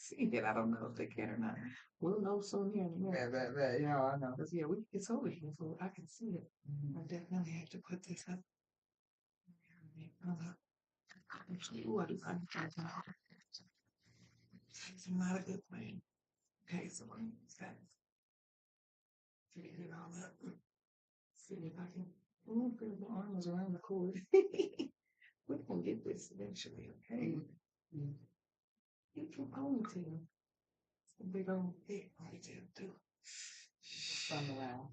see it. I don't know if they can or not. We'll know soon here in a minute. You know, I know. Because yeah, it's over here, so I can see it. I definitely have to put this up. Actually, ooh, I do. It's not a good plan. Okay, so let me use that. Figure it all up. See if I can. Oh, good. The arm was around the cord. We're gonna get this eventually, okay? It's a ponytail. It's a big old big ponytail too. From around.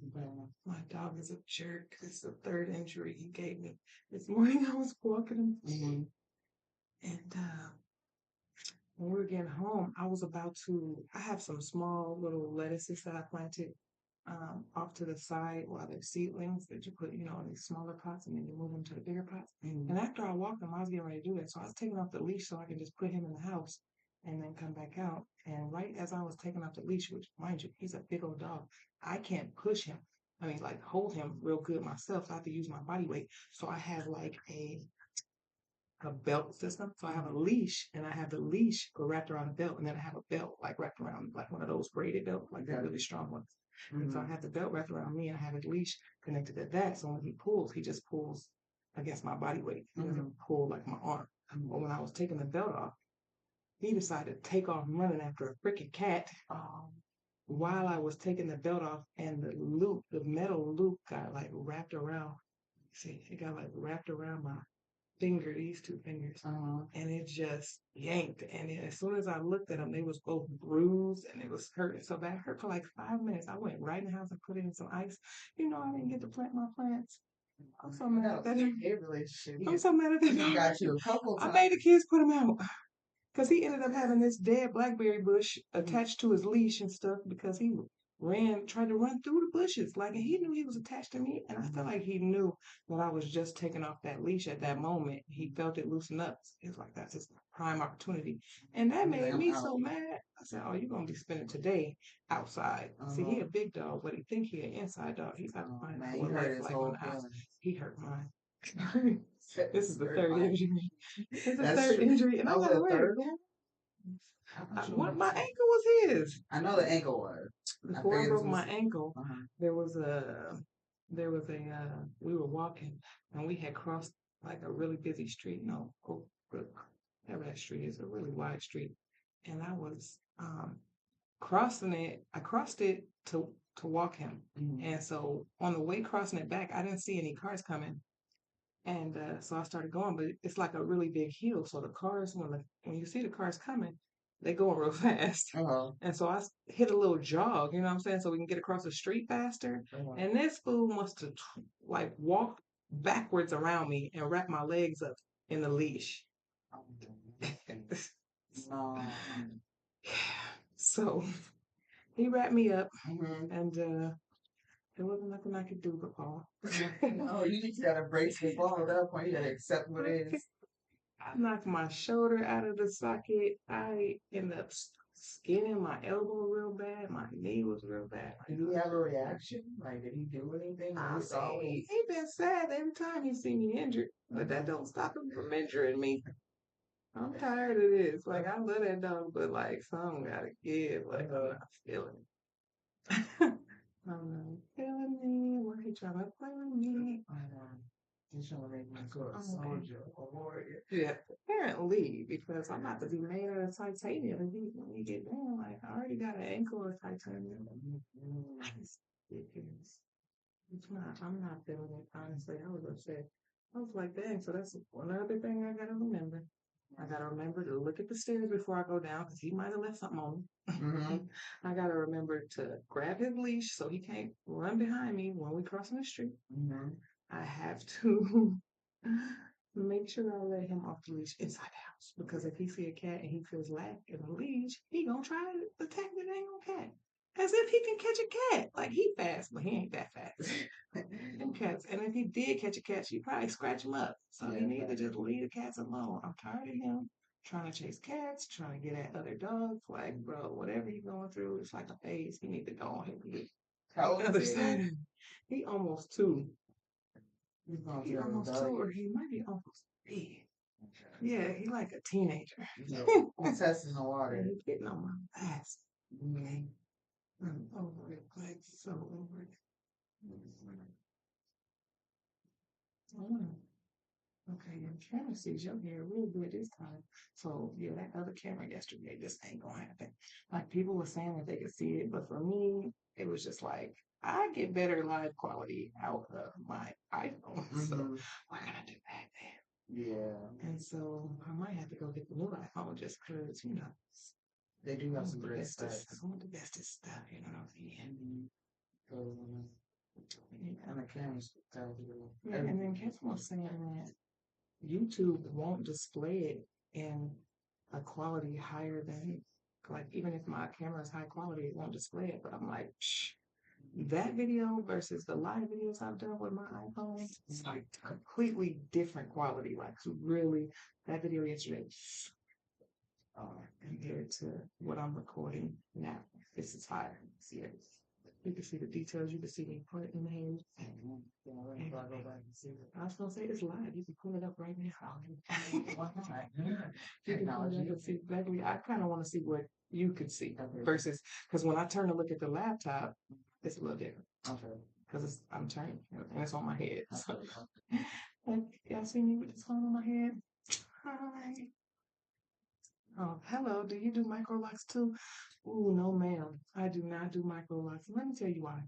My dog is a jerk. It's the third injury he gave me. This morning I was walking him, and when we were getting home, I was about to. I have some small little lettuces that I planted off to the side while they're seedlings that you put, in these smaller pots and then you move them to the bigger pots. And after I walked him, I was getting ready to do that. So I was taking off the leash so I can just put him in the house and then come back out. And right as I was taking off the leash, which mind you, he's a big old dog, I can't push him. I mean, like hold him real good myself. So I have to use my body weight. So I have like a belt system. So I have a leash and I have the leash wrapped around the belt and then I have a belt like wrapped around like one of those braided belts, like that really strong ones. And so I have the belt wrapped around me and I have a leash connected to that. So when he just pulls against my body weight. He doesn't pull like my arm. But when I was taking the belt off, he decided to take off running after a freaking cat while I was taking the belt off and the metal loop got like wrapped around. See, it got like wrapped around my finger, these two fingers, and it just yanked. And then as soon as I looked at them, they was both bruised and it was hurting so bad. It hurt for like 5 minutes. I went right in the house and put it in some ice. I didn't get to plant my plants. I'm so mad at that. I'm so mad at that. He got you a couple I times. made the kids put him out. Because he ended up having this dead blackberry bush attached to his leash and stuff because he tried to run through the bushes. Like, and he knew he was attached to me. And I feel like he knew that I was just taking off that leash at that moment. He felt it loosen up. It's like, that's his prime opportunity. And that made me so mad. I said, oh, you're going to be spending today outside. See, he a big dog, but he think he an inside dog. He's got to find out what life like on the house. He hurt mine. This is the third injury. It's the third injury, and I got third one. My ankle was his. I know the ankle was. Before I broke my ankle, there was a we were walking and we had crossed like a really busy street. No, whatever that street is, a really wide street, and I was crossing it. I crossed it to walk him, and so on the way crossing it back, I didn't see any cars coming. And so I started going, but it's like a really big hill. So the cars, when you see the cars coming, they going real fast. And so I hit a little jog, you know what I'm saying, so we can get across the street faster. And this fool must have like walked backwards around me and wrapped my legs up in the leash. So he wrapped me up, and there wasn't nothing I could do but fall. Oh, you just gotta brace your ball at that point. You gotta accept what it is. I knocked my shoulder out of the socket. I ended up skinning my elbow real bad. My knee was real bad. Did he have a reaction? Like, did he do anything? He been sad every time he see me injured, but that don't stop him from injuring me. I'm tired of this. Like, I love that dog, but like, some gotta give. Like, I'm not feeling it. I'm not feeling me. Why he trying to play with me? He's trying to make me a soldier or warrior. Yeah, apparently, because I'm about to be made out of titanium when you get down. Like, I already got an ankle of titanium. It's ridiculous. I'm not feeling it, honestly. I was upset. I was like, dang, so that's another thing I gotta remember. I gotta remember to look at the stairs before I go down because he might have left something on me. I gotta remember to grab his leash so he can't run behind me when we crossing the street. I have to make sure I let him off the leash inside the house because if he see a cat and he feels lack in the leash, he gonna try to attack the dang cat. As if he can catch a cat. Like he fast, but he ain't that fast. Them cats. And if he did catch a cat, she'd probably scratch him up. So he need to just leave the cats alone. I'm tired of him trying to chase cats, trying to get at other dogs. Like, bro, whatever he's going through, it's like a phase. He need to go on him. How old is he? He almost 2. He's He almost 2, or he might be almost 3. Yeah, he like a teenager. Yeah. He's testing the water. And he's getting on my ass. Okay. I'm over it, like so over it. Mm. Okay, your camera sees your hair real good this time. So yeah, that other camera yesterday just ain't gonna happen. Like people were saying that they could see it, but for me, it was just like I get better live quality out of my iPhone. So why can't I do that then? Yeah. And so I might have to go get the new iPhone just because, They do have some the great bestest, stuff. some of the bestest stuff, you know what I'm saying? And the camera's spectacular. Yeah, and then Kevin was saying that YouTube won't display it in a quality higher than, like, even if my camera is high quality, it won't display it. But I'm like, shh, that video versus the live videos I've done with my iPhone, it's like completely different quality. Like, really, that video yesterday, compared to what I'm recording now, this is higher. See it? You can see the details. You can see the important image. I was gonna say it's live. You can pull it up right now. You can pull it up and see exactly. I kind of want to see what you could see versus because when I turn to look at the laptop, it's a little different. Okay. Because I'm turning and it's on my head. So, like, y'all see me with this phone on my head? Hi. Oh, hello. Do you do micro locks too? Ooh, no, ma'am. I do not do micro locks. Let me tell you why.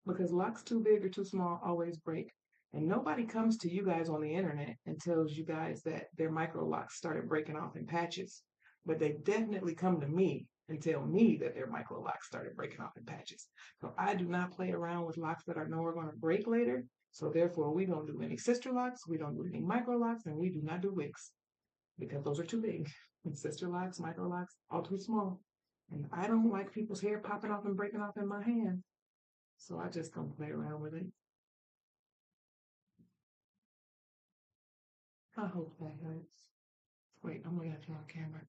Because locks too big or too small always break. And nobody comes to you guys on the internet and tells you guys that their micro locks started breaking off in patches. But they definitely come to me and tell me that their micro locks started breaking off in patches. So I do not play around with locks that I know are going to break later. So therefore, we don't do any sister locks, we don't do any micro locks, and we do not do wicks because those are too big. And sister locks, micro locks, all too small. And I don't like people's hair popping off and breaking off in my hand. So I just don't play around with it. I hope that hurts. Wait, I'm looking at you on camera.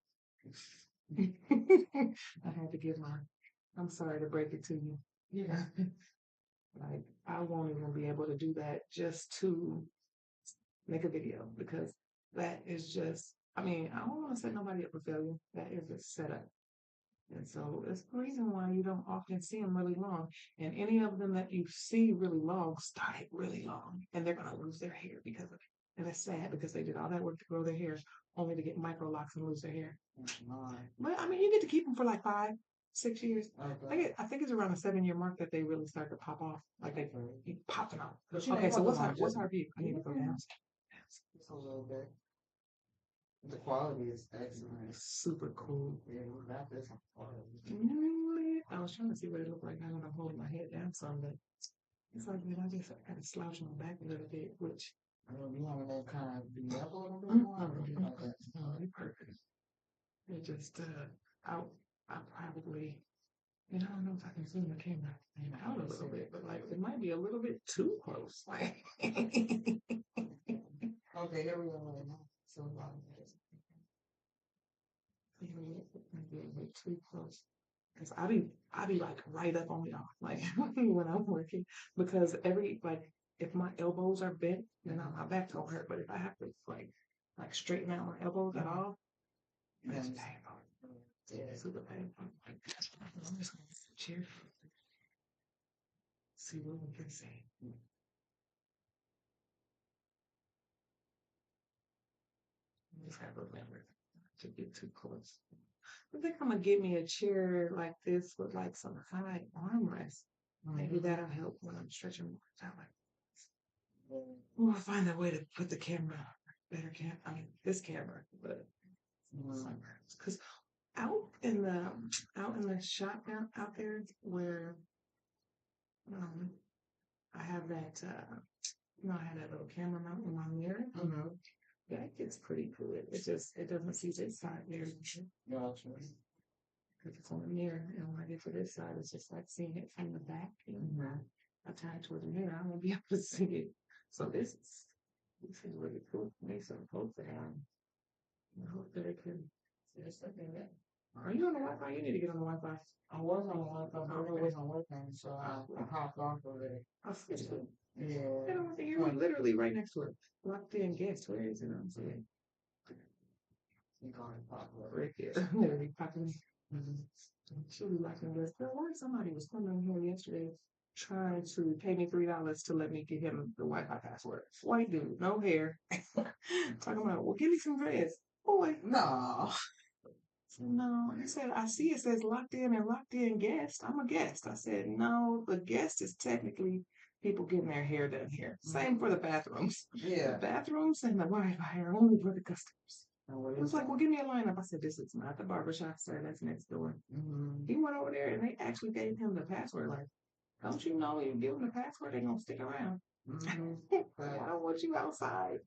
I had to give my, I'm sorry to break it to you. Yeah. Like, I won't even be able to do that just to make a video because that is just, I mean, I don't want to set nobody up for failure. That is a setup. And so it's the reason why you don't often see them really long. And any of them that you see really long started really long. And they're going to lose their hair because of it. And it's sad because they did all that work to grow their hair only to get micro locks and lose their hair. But I mean, you get to keep them for like 5, 6 years. I think it's around the 7 year mark that they really start to pop off. Like they keep popping off. Okay, so what's our view? I need to go down. A little bit. The quality is excellent. Super cool. Yeah, that is quality. I was trying to see what it looked like now when I'm holding my head down some, but it's like I just kind of slouch my back a little bit, which I don't know, you want to kind of be up a little bit more. No, perfect. It just I probably I don't know if I can zoom the camera out a little bit, but like it might be a little bit too close. Like okay, here we go right now. So maybe a bit too close. Cause I be like right up on y'all, like when I'm working, because if my elbows are bent, then my back don't hurt. But if I have to like straighten out my elbows at all, it's painful. Yeah, super painful. I'm just gonna cheer. See what we can see. Just have to remember to get too close. I think I'm gonna get me a chair like this with like some high armrest. Maybe that'll help when I'm stretching more out. We'll find a way to put the camera better this camera, but because out in the shop out there where um I have that I have that little camera mount in my mirror. That gets pretty good. It doesn't see this side there. Gotcha. Because it's on the mirror, and when I get to this side, it's just like seeing it from the back. I tie it toward the mirror, I won't be able to see it. So this is really cool for me. So hopefully, I hope that it can see something that Are you on the Wi-Fi? You need to get on the Wi-Fi. I was on Wi-Fi, but it wasn't working, so I hopped off of it. I'll switch to it. Yeah. I don't want to hear me literally right next to it. Locked in guest. Where is it? I'm saying. You call it popular. Right there. Literally popping. She'll be like, why somebody was coming here yesterday trying to pay me $3 to let me give him the Wi-Fi password. White dude, no hair. Talking about, well, give me some dress. Boy, No. no. He said, I see it says locked in and locked in guest. I'm a guest. I said, no, the guest is technically people getting their hair done here. Same for the bathrooms. Yeah. The bathrooms and the Wi-Fi are only for the customers. It was like, well, give me a lineup. I said, this is not the barbershop, sir. That's next door. He went over there and they actually gave him the password. Like, don't you know you give them the password, they're going to stick around. I don't want you outside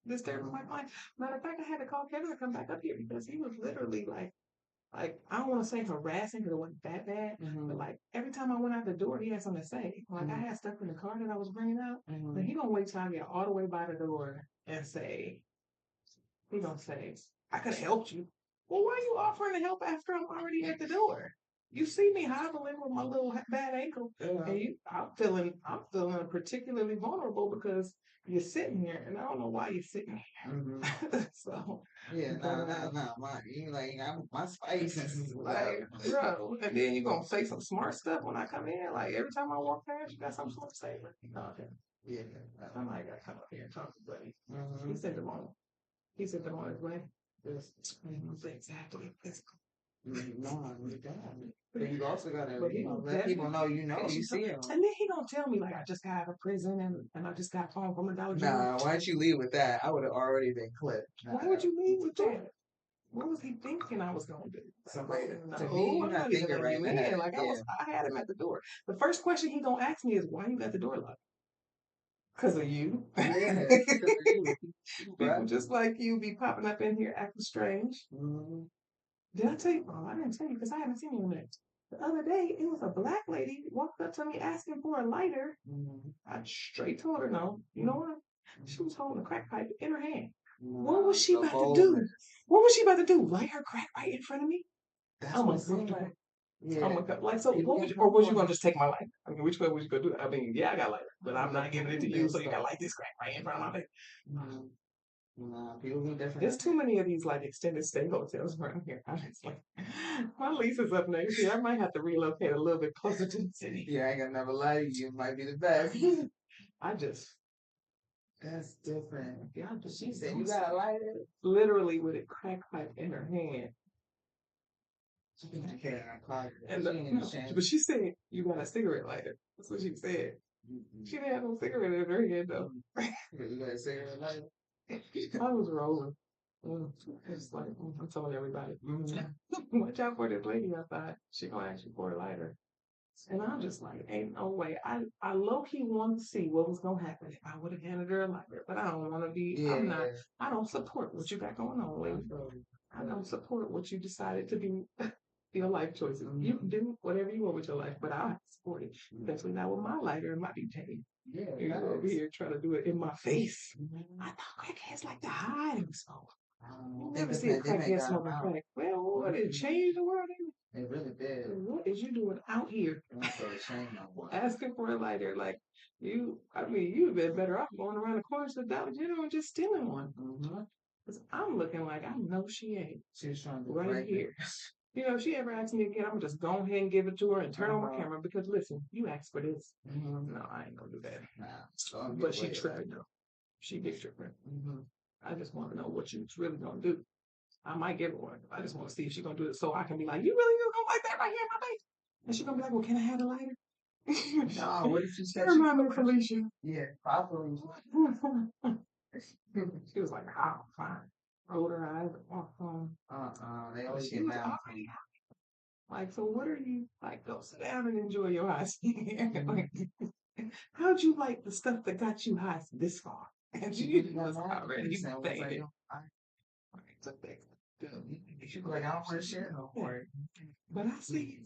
disturbing my client. Matter of fact, I had to call Kevin to come back up here because he was literally like I don't want to say harassing because it wasn't that bad, but like every time I went out the door, he had something to say. Like I had stuff in the car that I was bringing out, but he gonna wait till I get all the way by the door and say, he gonna say, I could have helped you. Well, why are you offering to help after I'm already at the door? You see me hobbling with my little bad ankle, and I'm feeling particularly vulnerable because you're sitting here, and I don't know why you're sitting here. So yeah, no, my spices is like, bro, and then you're gonna say some smart stuff when I come in. Like every time I walk past, you got something smart to say. Like, okay, yeah, I might gotta come up here and talk to Buddy. He said the moment. He said them on his way. Yes. Exactly. No, you got. But you also gotta, But he let people know you see him. And then he gonna tell me like I just got out of prison and I just got home from a Dollar General. Nah, why don't you leave with that? I would have already been clipped. Why would you leave with that? What was he thinking I was gonna do? Somebody No, to me, you're not thinking right now. Like I had him at the door. The first question he gonna ask me is why you got the door locked? Because of you. Yeah, People just like you be popping up in here acting strange. Did I tell you? Oh, I didn't tell you because I haven't seen you in a minute. The other day, it was a black lady walked up to me asking for a lighter. I straight told her no. You know what? She was holding a crack pipe in her hand. What was she about to do? What was she about to do? Light her crack pipe in front of me? That's what I'm saying. Yeah. Oh my god! Like so, what was you, or was you gonna just take my lighter? I mean, which way was you gonna do it? I mean, yeah, I got lighter, but I'm not giving it to you, so you gotta light this crack right in front of my face. Nah, people be different. There's too many of these like extended stay hotels around here. Honestly, my lease is up next year. I might have to relocate a little bit closer to the city. Yeah, I ain't gonna never lie to you. You might be the best. I just. That's different. Yeah, she said you got a lighter. Literally with a crack pipe in her hand. But she said you got a cigarette lighter. That's what she said. She didn't have no cigarette in her hand though. You got a cigarette lighter? I was rolling. It's like I'm telling everybody, watch out for this lady outside. She gonna ask you for a lighter. And I'm just like, ain't no way. I low key wanted to see what was gonna happen if I would have handed her a lighter, but I don't want to be. Yeah. I'm not. I don't support what you got going on, lady. I don't support what you decided to be. Your life choices. You can do whatever you want with your life, but I support it. Especially not with my lighter and my DJ. Yeah, you're over here trying to do it in my face. I thought crackheads like to hide and smoke. You never see a crackhead smoking crack. Well, what did it change the world? It really did. What is you doing out here? Asking for a lighter, like you. I mean, you've been better off going around the corner to the Dollar General and just stealing one. Because I'm looking like I know she ain't. She's trying to right here. You know, if she ever asks me again, I'm gonna just go ahead and give it to her and turn on my camera because listen, you asked for this. No, I ain't gonna do that. Nah, but she tried though. She did tripping. I just want to know what she's really gonna do. I might give her one. I just want to see if she's gonna do it so I can be like, you really gonna like that right here in my face? And she's gonna be like, well, can I have a lighter? No, what if she said? Remind me of Felicia. Yeah, probably. She was like, oh, fine. Rolled her eyes, walked on. They always get mad. Like, so what are you like? Go sit down and enjoy your high. Like, how'd you like the stuff that got you high this far? And you was already faded. She's like, I don't want to share no more. But I see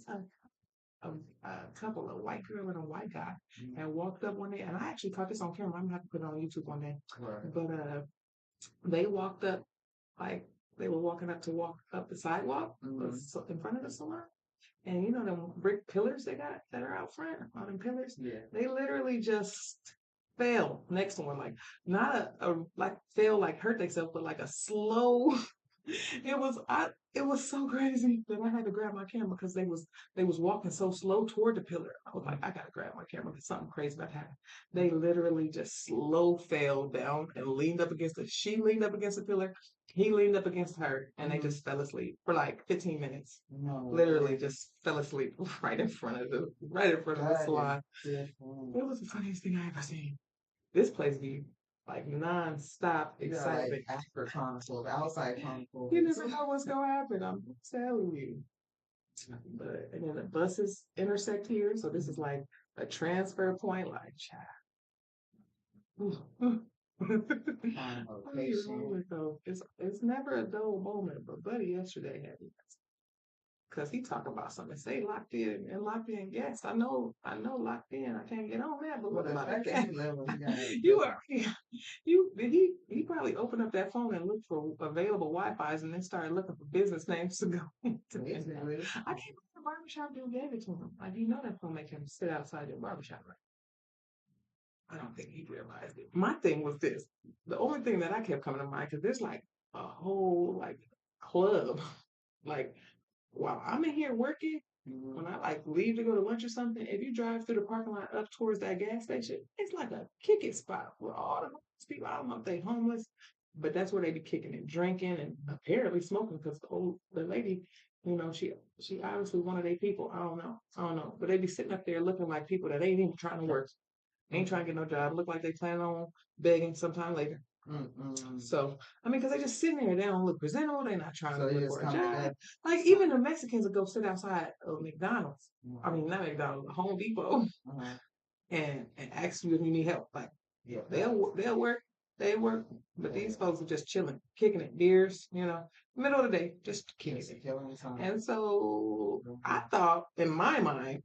a couple, a white girl and a white guy, and walked up one day, and I actually caught this on camera. I'm gonna have to put it on YouTube one day. Right. But they walked up like They were walking up to walk up the sidewalk in front of the salon. And you know them brick pillars they got that are out front, all them pillars? Yeah. They literally just fell next to one, like not a like fell like hurt themselves, but like a slow it was so crazy that I had to grab my camera because they was walking so slow toward the pillar. I was like, I gotta grab my camera because something crazy about to happen. They literally just slow fell down and leaned up against it. She leaned up against the pillar. He leaned up against her, and they just fell asleep for like 15 minutes. No. Literally just fell asleep right in front of the salon. It was the funniest thing I ever seen. This place be like non-stop excitement. Like after chronicles, outside chronicles. You never know what's gonna happen. I'm telling you. But and then the buses intersect here, so this is like a transfer point. Like, child. It's never a dull moment. But Buddy yesterday had me because he talked about something. Say locked in and locked in. Yes, I know locked in. I can't get on that. But what about that? You are he probably opened up that phone and looked for available Wi-Fi's and then started looking for business names to go to. I can't believe the barbershop dude gave it to him. Like you know that phone make him sit outside your barbershop, right? I don't think he realized it. My thing was this. The only thing that I kept coming to mind, because there's like a whole like club. Like while I'm in here working, when I like leave to go to lunch or something, if you drive through the parking lot up towards that gas station, it's like a kick spot where all the homeless people, I don't know if they homeless, but that's where they be kicking and drinking and apparently smoking because the lady, you know, she obviously one of their people. I don't know. But they be sitting up there looking like people that ain't even trying to work. Ain't trying to get no job. Look like they plan on begging sometime later. So, I mean, because they just sitting there, they don't look presentable. They're not trying to look for a job. Like, even the Mexicans will go sit outside of McDonald's. I mean, not McDonald's, Home Depot, and ask you if you need help. Like, they'll work, they work, but these folks are just chilling, kicking it, beers, you know, middle of the day, just kicking it. And so I thought, in my mind,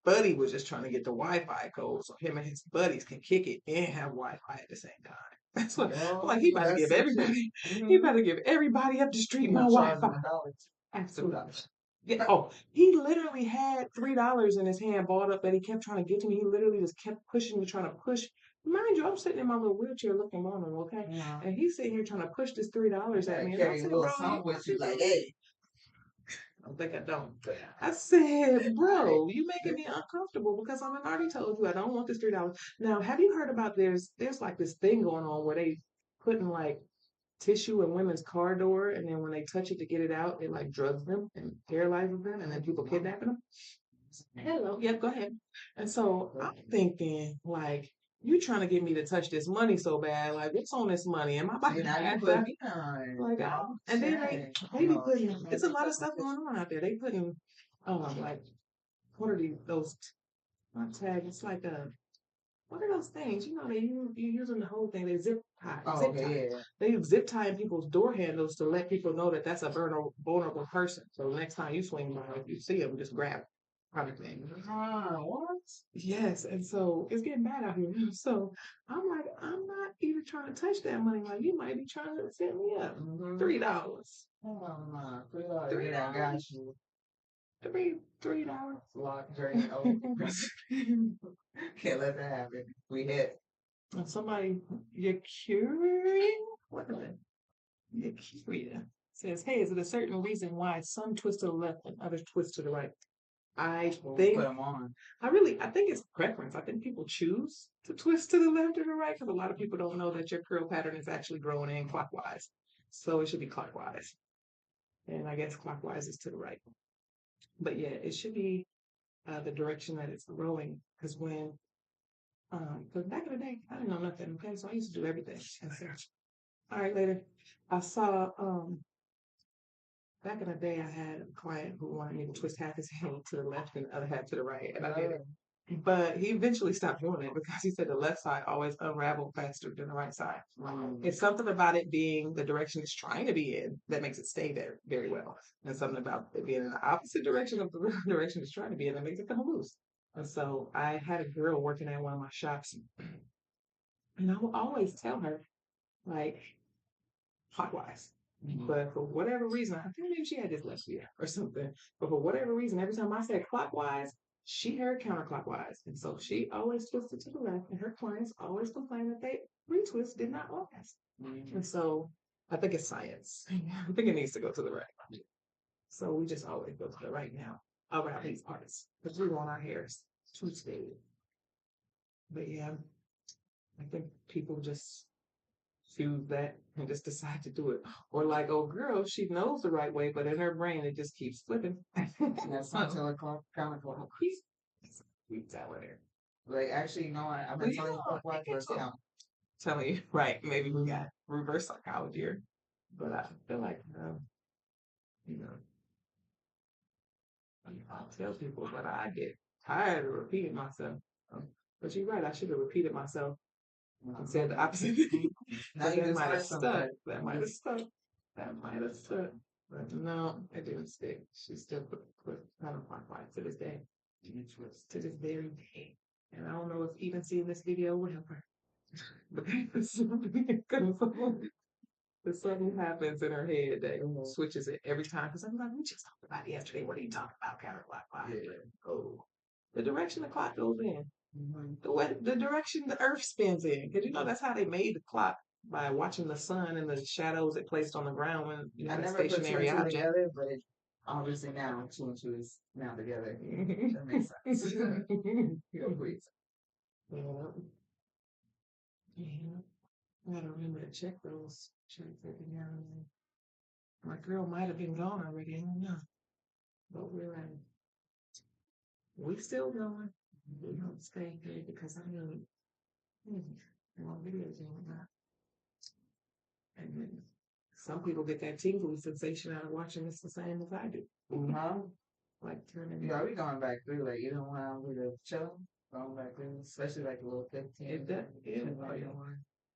Buddy was just trying to get the Wi-Fi code so him and his buddies can kick it and have Wi-Fi at the same time. That's what like he better give everybody. He better give everybody up the street my Wi-Fi. Absolutely. Yeah. Oh, he literally had $3 in his hand balled up that he kept trying to get to me. He literally just kept pushing me, trying to push. Mind you, I'm sitting in my little wheelchair looking normal, okay? And he's sitting here trying to push this $3 at me. And I said, bro, like, hey. I don't think I don't. I said, bro, you making me uncomfortable because I already told you I don't want this $3. Now, have you heard about there's like this thing going on where they putting like tissue in women's car door and then when they touch it to get it out, it like drugs them and paralyzes them and then people kidnapping them? Hello. Yep, go ahead. And so I'm thinking, like, you trying to get me to touch this money so bad. Like, what's on this money? Am I about to pass out? Like, and then they be putting, it's a lot of stuff going on out there. They putting, like, what are those, not tags, it's like what are those things? You know, you using the whole thing. They zip tie, zip tie. Yeah. They zip tie in people's door handles to let people know that that's a vulnerable person. So the next time you swing by, if you see them, just grab it. Kind of thing. What? Yes, and so it's getting bad out here. So I'm like, I'm not even trying to touch that money. Like you might be trying to set me up. $3. $3. I got you. $3. Lock drain. Can't let that happen. We hit. And somebody, you're curious? What is it? You're curious. Says, hey, is it a certain reason why some twist to the left and others twist to the right? I think put them on. I think it's preference. I think people choose to twist to the left or the right because a lot of people don't know that your curl pattern is actually growing in clockwise. So it should be clockwise. And I guess clockwise is to the right. But yeah, it should be the direction that it's growing. Because because back in the day, I didn't know nothing. Okay, so I used to do everything. All right, later. I saw back in the day, I had a client who wanted me to twist half his hand to the left and the other half to the right, and I did it. But he eventually stopped doing it because he said the left side always unraveled faster than the right side. It's something about it being the direction it's trying to be in that makes it stay there very well, and something about it being in the opposite direction of the direction it's trying to be in that makes it come loose. And so I had a girl working at one of my shops, and I would always tell her, like, clockwise. But for whatever reason, I think maybe she had dyslexia or something. But for whatever reason, every time I said clockwise, she heard counterclockwise. And so she always twisted to the left, and her clients always complained that they retwist did not last. And so I think it's science. I think it needs to go to the right. So we just always go to the right now around these parts because we want our hairs to stay. But yeah, I think people just choose that and just decide to do it. Or like, oh girl, she knows the right way, but in her brain it just keeps flipping. That's not till counterclockwise. Keep telling her. Like actually, you know what? I've been telling you clockwise versus count. Telling you, right? Maybe we got reverse psychology here, but I feel like you know, I'll tell people, but I get tired of repeating myself. But you're right. I should have repeated myself and said the opposite thing. But that might have stuck. That might have stuck. That might have stuck. But no, it didn't stick. She still put counterclockwise to this day. To this very day. And I don't know if even seeing this video will help her. Because something happens in her head that switches it every time. Because I'm like, we just talked about it yesterday. What are you talking about, counterclockwise? Yeah. Oh, the direction the clock goes in. The direction the earth spins in. Because you know that's how they made the clock, by watching the sun and the shadows it placed on the ground when you had a stationary object. Together, but obviously now 2 and 2 is now together. That makes sense. Yeah. I gotta remember to check those checks every now and then. My girl might have been gone already. I don't know. But we still going. We don't stay here because I mean, more videos and whatnot. And then some people get that tingly sensation out of watching this the same as I do. Like turning. Yeah, we going back through like even when I'm with a show, going back through, especially like a little 15. It does. Yeah.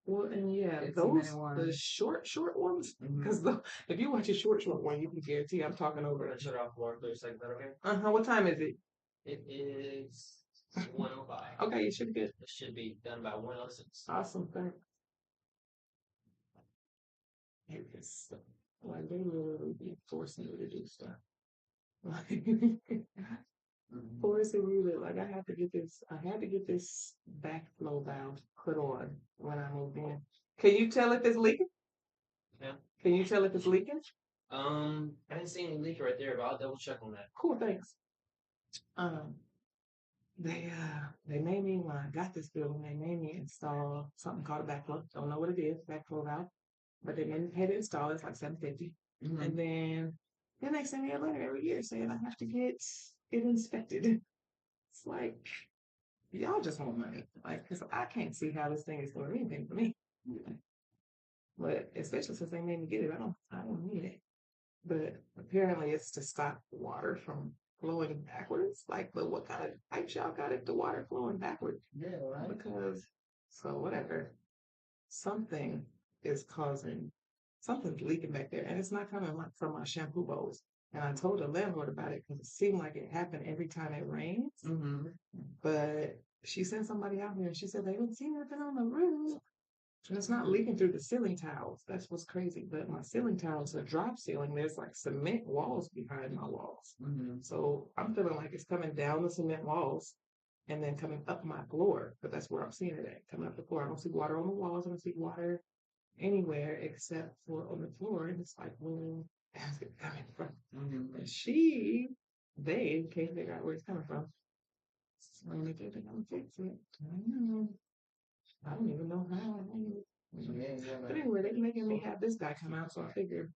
Well, and yeah, those the short ones. Because if you watch a short one, you can guarantee I'm talking over. Shut off for 30 seconds. Okay. What time is it? It is 1:05. Okay, it should be good. It should be done by 1:06. Awesome, thanks. Like they literally be forcing you to do stuff. Like forcing you to like I had to get this backflow valve put on when I moved in. Can you tell if it's leaking? Yeah. Can you tell if it's leaking? I didn't see any leak right there, but I'll double check on that. Cool, thanks. They made me when I got this building, they made me install something called a backflow. Don't know what it is, backflow valve. But they made me pay to install it, it's like $750. And then they send me a letter every year saying I have to get it inspected. It's like y'all just want money. Like, because I can't see how this thing is doing anything for me. But especially since they made me get it, I don't need it. But apparently it's to stop water from flowing backwards. Like, but what kind of pipes y'all got if the water flowing backwards? Yeah, right. Because so whatever, something is causing something's leaking back there, and it's not coming from my shampoo bowls. And I told the landlord about it because it seemed like it happened every time it rains. But she sent somebody out here and she said they didn't see nothing on the roof. And it's not leaking through the ceiling tiles. That's what's crazy. But my ceiling tiles are drop ceiling. There's like cement walls behind my walls. So I'm feeling like it's coming down the cement walls and then coming up my floor. But that's where I'm seeing it at, coming up the floor. I don't see water on the walls. I don't see water anywhere except for on the floor. And it's like, where's it coming from? And they can't figure out where it's coming from. So they think they're going to fix it. I don't even know how. But anyway, they're making me have this guy come out, so I figured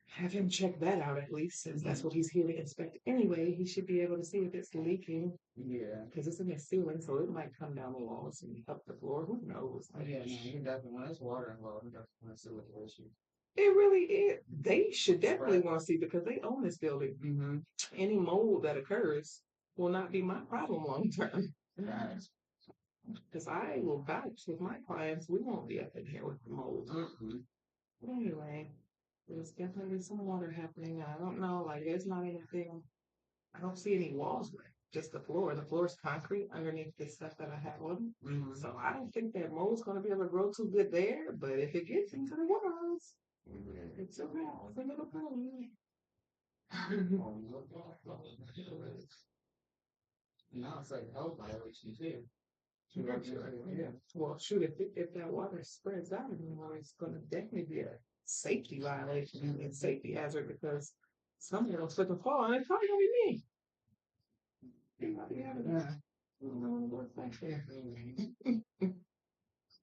have him check that out at least, since that's what he's here to inspect. Anyway, he should be able to see if it's leaking. Yeah. Because it's in the ceiling, so it might come down the walls and up the floor. Who knows? Like, yeah, you definitely, when there's water involved, you definitely want to see what the issue. It really is. They should definitely want to see because they own this building. Any mold that occurs will not be my problem long term. Because I will vouch with my clients, we won't be up in here with the mold. But anyway, there's definitely some water happening. I don't know, like there's not anything. I don't see any walls with just the floor. The floor is concrete underneath the stuff that I have on. So I don't think that mold's going to be able to grow too good there. But if it gets into the walls, It's okay. It's a little problem. Now it's like health violation too. Yeah. Well, shoot, if that water spreads out anymore, it's going to definitely be a safety violation and safety hazard because somebody will slip and fall, and it's probably going to be me. Anybody have it? I don't know what's back there.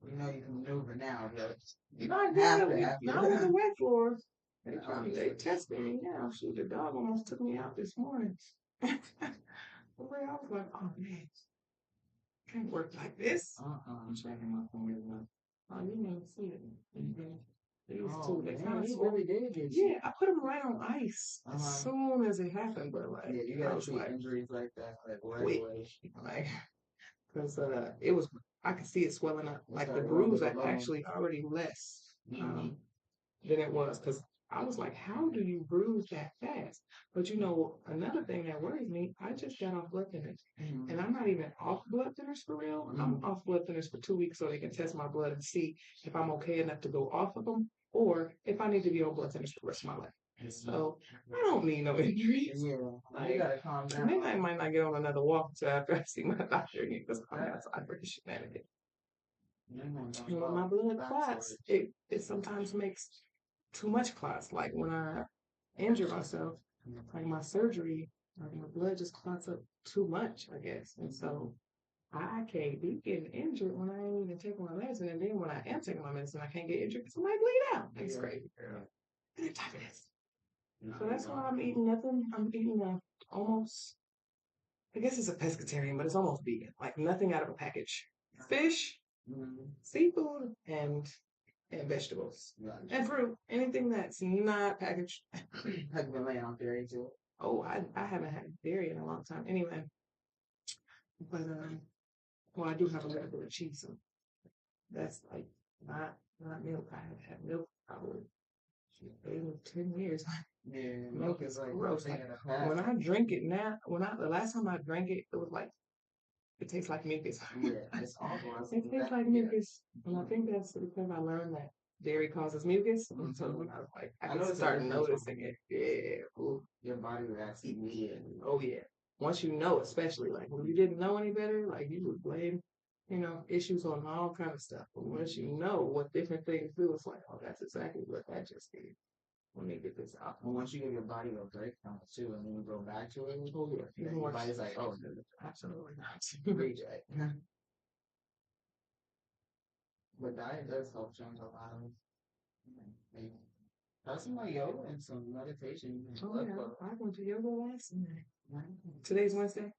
You know you can maneuver now, but Not have yet. to after Not on the that. wet floor. They tested me now. Shoot, the dog almost took me out this morning. I was like, oh man, can't work like this. I'm checking my phone. Oh, you didn't see it. These two, they kind of really did get you. Yeah, I put them right on ice as soon as it happened, but like, Yeah, you I gotta was treat like, injuries like that, like right quick, away. like, because it was, I could see it swelling up. Like the Started bruise running alone. actually already less than it was, because I was like, how do you bruise that fast? But you know, another thing that worries me, I just got off blood thinners, and I'm not even off blood thinners for real. I'm off blood thinners for 2 weeks so they can test my blood and see if I'm okay enough to go off of them or if I need to be on blood thinners for the rest of my life. So I don't need no injuries. Yeah, Like, you gotta calm down. maybe I might not get on another walk until after I see my doctor again because I'm outside for shenanigans. And when my blood clots, it sometimes makes too much clots. Like when I injure myself, like my surgery, my blood just clots up too much, I guess. And so I can't be getting injured when I ain't even taking my medicine. And then when I am taking my medicine, I can't get injured because I might bleed out. It's crazy. And it's this. So that's why I'm eating nothing. I'm eating almost, I guess it's a pescatarian, but it's almost vegan. Like nothing out of a package. Fish, seafood, and vegetables and fruit. Anything that's not packaged. Have you been laying on dairy too? Oh, I haven't had dairy in a long time. Anyway, but well, I do have a little bit of cheese. So that's like not milk. I haven't had milk probably 8 or 10 years. Yeah, Milk is like gross. Like, when I drink it now, the last time I drank it, it was like it tastes like mucus. Yeah, it's awful. It tastes like mucus, and I think that's because I learned that dairy causes mucus. So when I was like, I just started noticing it. Yeah, ooh. Your body reacts immediately. Oh yeah. Once you know, especially like when you didn't know any better, like you would blame, issues on all kind of stuff. But once you know what different things do, it's like, oh, that's exactly what that just did. Let me get this out. And once you give your body a break from it too, and then you go back to it, Oh yeah. then your body's like, oh, no, Absolutely not. reject. But diet does help change a lot of things. That's some like yoga and some meditation. Oh yeah. I went to yoga last night. Today's Wednesday.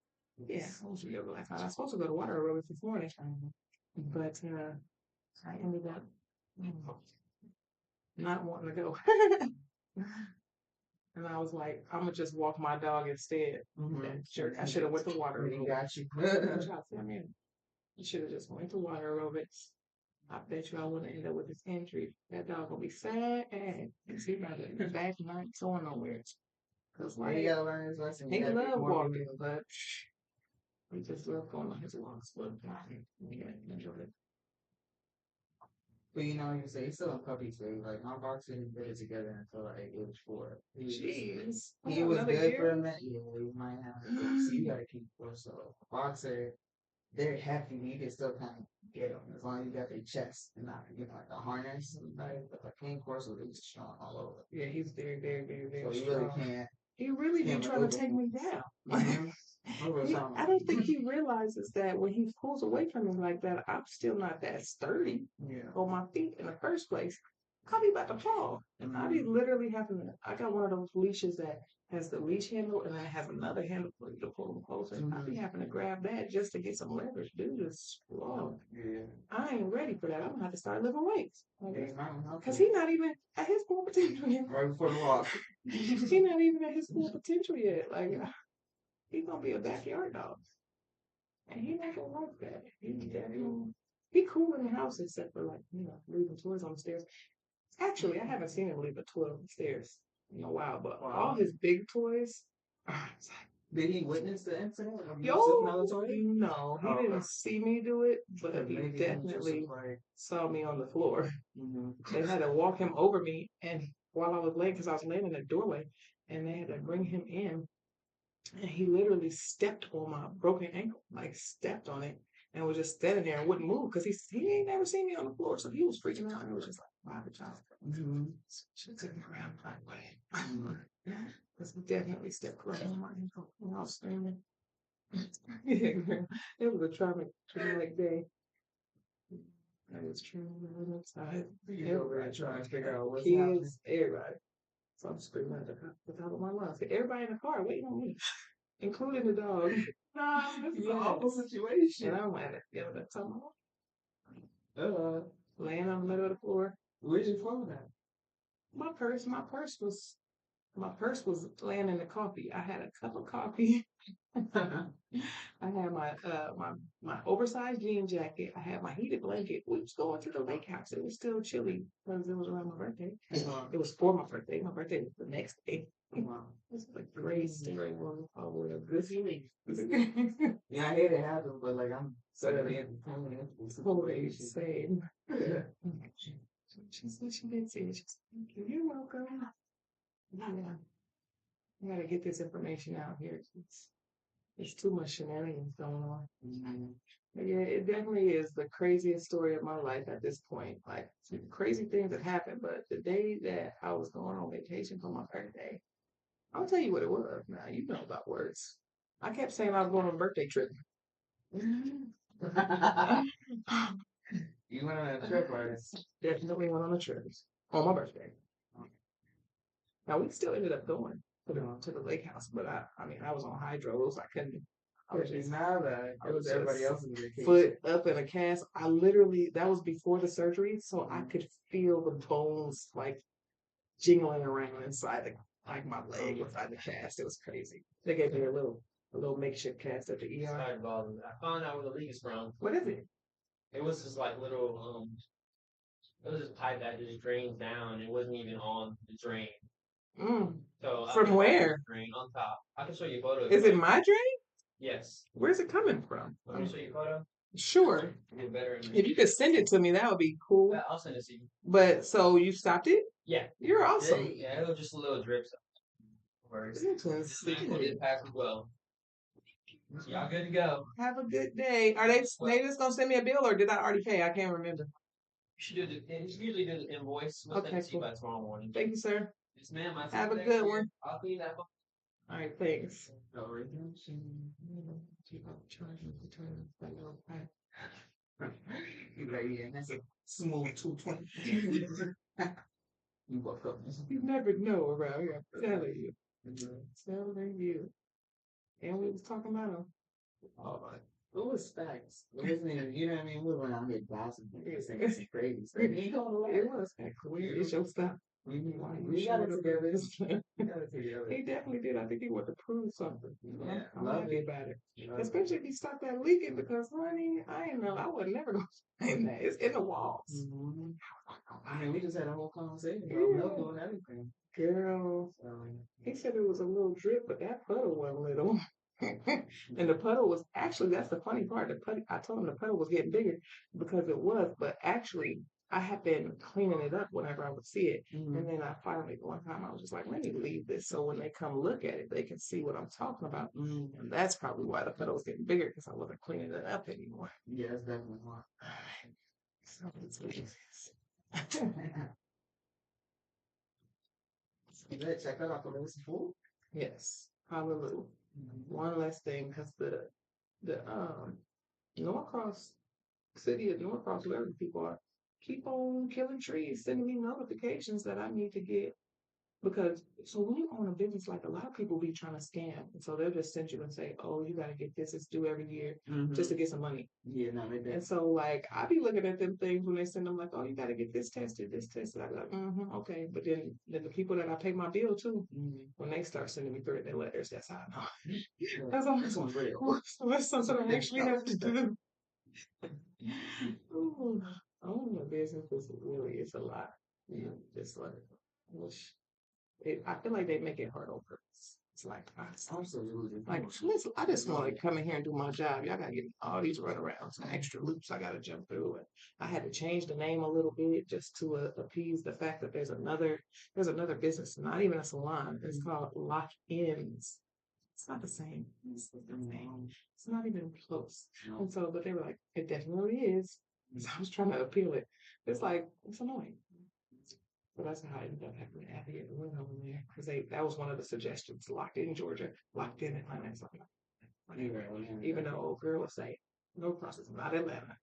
Yeah, I went to yoga last night. I was supposed to go to water aerobics this morning, but I ended up not wanting to go. And I was like, I'm gonna just walk my dog instead. Jerk. I should have went to water aerobics. Got you. I mean, you should have just went to water aerobics. I bet you I wouldn't end up with this injury. That dog gonna be sad. Cause he about to be back not going nowhere. Cause like You gotta learn his lesson. he love walking, but he just love going on his walks. But yeah, enjoy it. But you say he's still in puppy stage. Like my boxer didn't get it together until like age 4. Jeez. He was good for a minute. Yeah, he might have. So you gotta keep force. So boxer, they're happy. You can still kind of get them as long as you got their chest and not like the harness. Like but the cane course was really strong all over. Yeah, he's very, very, very, very So you strong. really can't. He really be trying to take me down. I don't think he realizes that when he pulls away from me like that, I'm still not that sturdy on my feet in the first place. I'll be about to fall. And I be literally having I got one of those leashes that has the leash handle and then it has another handle for you to pull them closer. I be having to grab that just to get some leverage. Dude is strong. Yeah. I ain't ready for that. I'm gonna have to start lifting weights. Because he's not even at his full potential yet. Right before the walk. He's not even at his full potential yet. Like he's gonna be a backyard dog. And he not gonna like that. He cool in the house except for like, leaving toys on the stairs. Actually, I haven't seen him leave a toy on the stairs in a while, but all his big toys are outside. Did he witness the incident? Of you Yo, slipping on the toilet? no, he Oh, didn't see me do it, but he maybe he was definitely just like, saw me on the floor. mm-hmm. They had to walk him over me, and while I was laying, because I was laying in the doorway, and they had to bring him in, and he literally stepped on my broken ankle, like stepped on it, and was just standing there and wouldn't move because he ain't never seen me on the floor, so he was freaking out and it was just like, "Wow, child." Mm-hmm. She took me around that way. Because he definitely stepped right on my ankle and I was screaming. Yeah, girl. It was a traumatic day. I was trembling outside. You over there trying to figure out what's Kids, everybody. So I'm screaming at the top of my lungs. Everybody in the car waiting on me, including the dog. Nah, this is an Yes. awful situation. And I'm at it. Yeah, that's all. Uh, Laying on the middle of the floor. where's your phone at? My purse was laying in the coffee. I had a cup of coffee. I had my oversized jean jacket. I had my heated blanket. We was going to the lake house. It was still chilly because it was around my birthday. It was for my birthday. My birthday was the next day. Wow. This is a great story. Oh, Good feeling. Yeah, I hate it happen, but like I'm suddenly totally same. She said she did say it. She said, "Thank you. You're welcome." Yeah, I gotta get this information out here. It's too much shenanigans going on. Mm-hmm. But yeah, it definitely is the craziest story of my life at this point. Like crazy things that happened, but the day that I was going on vacation for my birthday, I'll tell you what it was. Now you know about words. I kept saying I was going on a birthday trip. You went on a trip, artist. Definitely went on a trip on my birthday. Now we still ended up going to the lake house, but I mean I was on hydros. I couldn't. I was just Now that I it was was everybody just else's vacation. foot up in a cast. I literally that was before the surgery, so I could feel the bones like jingling around inside like my leg inside the cast. It was crazy. They gave me a little makeshift cast at the ER. Started bothering me. I found out where the leak is from. What is it? It was just like little it was this pipe that just drains down. It wasn't even on the drain. Mm. So From where? Drain on top. I can show you photos. Is it my drain? Yes. Where's it coming from? Let me show you a photo. Sure. Get better. If you could send it to me, that would be cool. Yeah, I'll send it to you. But so you stopped it? Yeah. You're awesome. Yeah, it was just a little drip. Words. This man did pass as well. So y'all good to go. Have a good day. Are they just gonna send me a bill or did I already pay? I can't remember. You should do usually do the invoice. We'll send it to you by tomorrow morning. Thank you, sir. Yes, ma'am. Have a good one. I'll see you that. All right, thanks. You like, yeah, that's a smooth 220. You woke up. You never know around here. I'm telling you. Telling you. And we was talking about them. All right. It was facts. It wasn't even, you know what I mean? We went out here gossiping. It's crazy stuff. It was weird. It's your stuff. We got it together. He definitely did. I think he wanted to prove something. Yeah, I'm happy about it. Especially if he stopped that leaking because, honey, I ain't know. I would never go in that. It's in the walls. Mm-hmm. I mean, we just had a whole conversation about milk and everything. Girl, he said it was a little drip, but that puddle wasn't little. And the puddle was actually, that's the funny part. The puddle, I told him the puddle was getting bigger because it was, but actually, I had been cleaning it up whenever I would see it. Mm-hmm. And then I finally, one time, I was just like, let me leave this so when they come look at it, they can see what I'm talking about. Mm-hmm. And that's probably why the puddle was getting bigger because I wasn't cleaning it up anymore. Yeah, that's definitely why. So it's what it is. Check that out for the food. Yes, hallelujah. One less thing because the Norcross city of Norcross, wherever the people are, keep on killing trees, sending me notifications that I need to get because so when you own a business, like a lot of people be trying to scam, and so they'll just send you and say, "Oh, you got to get this; it's due every year, just to get some money." Yeah, no, they do. And so, like, I be looking at them things when they send them, like, "Oh, you got to get this tested, this tested." I be like, okay. But then the people that I pay my bill to, when they start sending me threatening letters, that's how I know. That's all. This one's real. That's something I actually have to do. Ooh, owning a business is really it's a lot. Yeah, just like I feel like they make it hard on purpose. It's like, Absolutely. like listen, I just want to come in here and do my job. Y'all gotta give me all these runarounds and extra loops I gotta jump through. And I had to change the name a little bit just to appease the fact that there's another business, not even a salon. It's called Lock-ins. It's not the same. It's the same. It's not even close. And so, but they were like, it definitely is. So I was trying to appeal it. It's like it's annoying. So that's how I ended up having to advocate the win over there because that was one of the suggestions. Locked in Georgia, locked in Atlanta. It's like, whatever. Even though old girl was saying, no process, not Atlanta.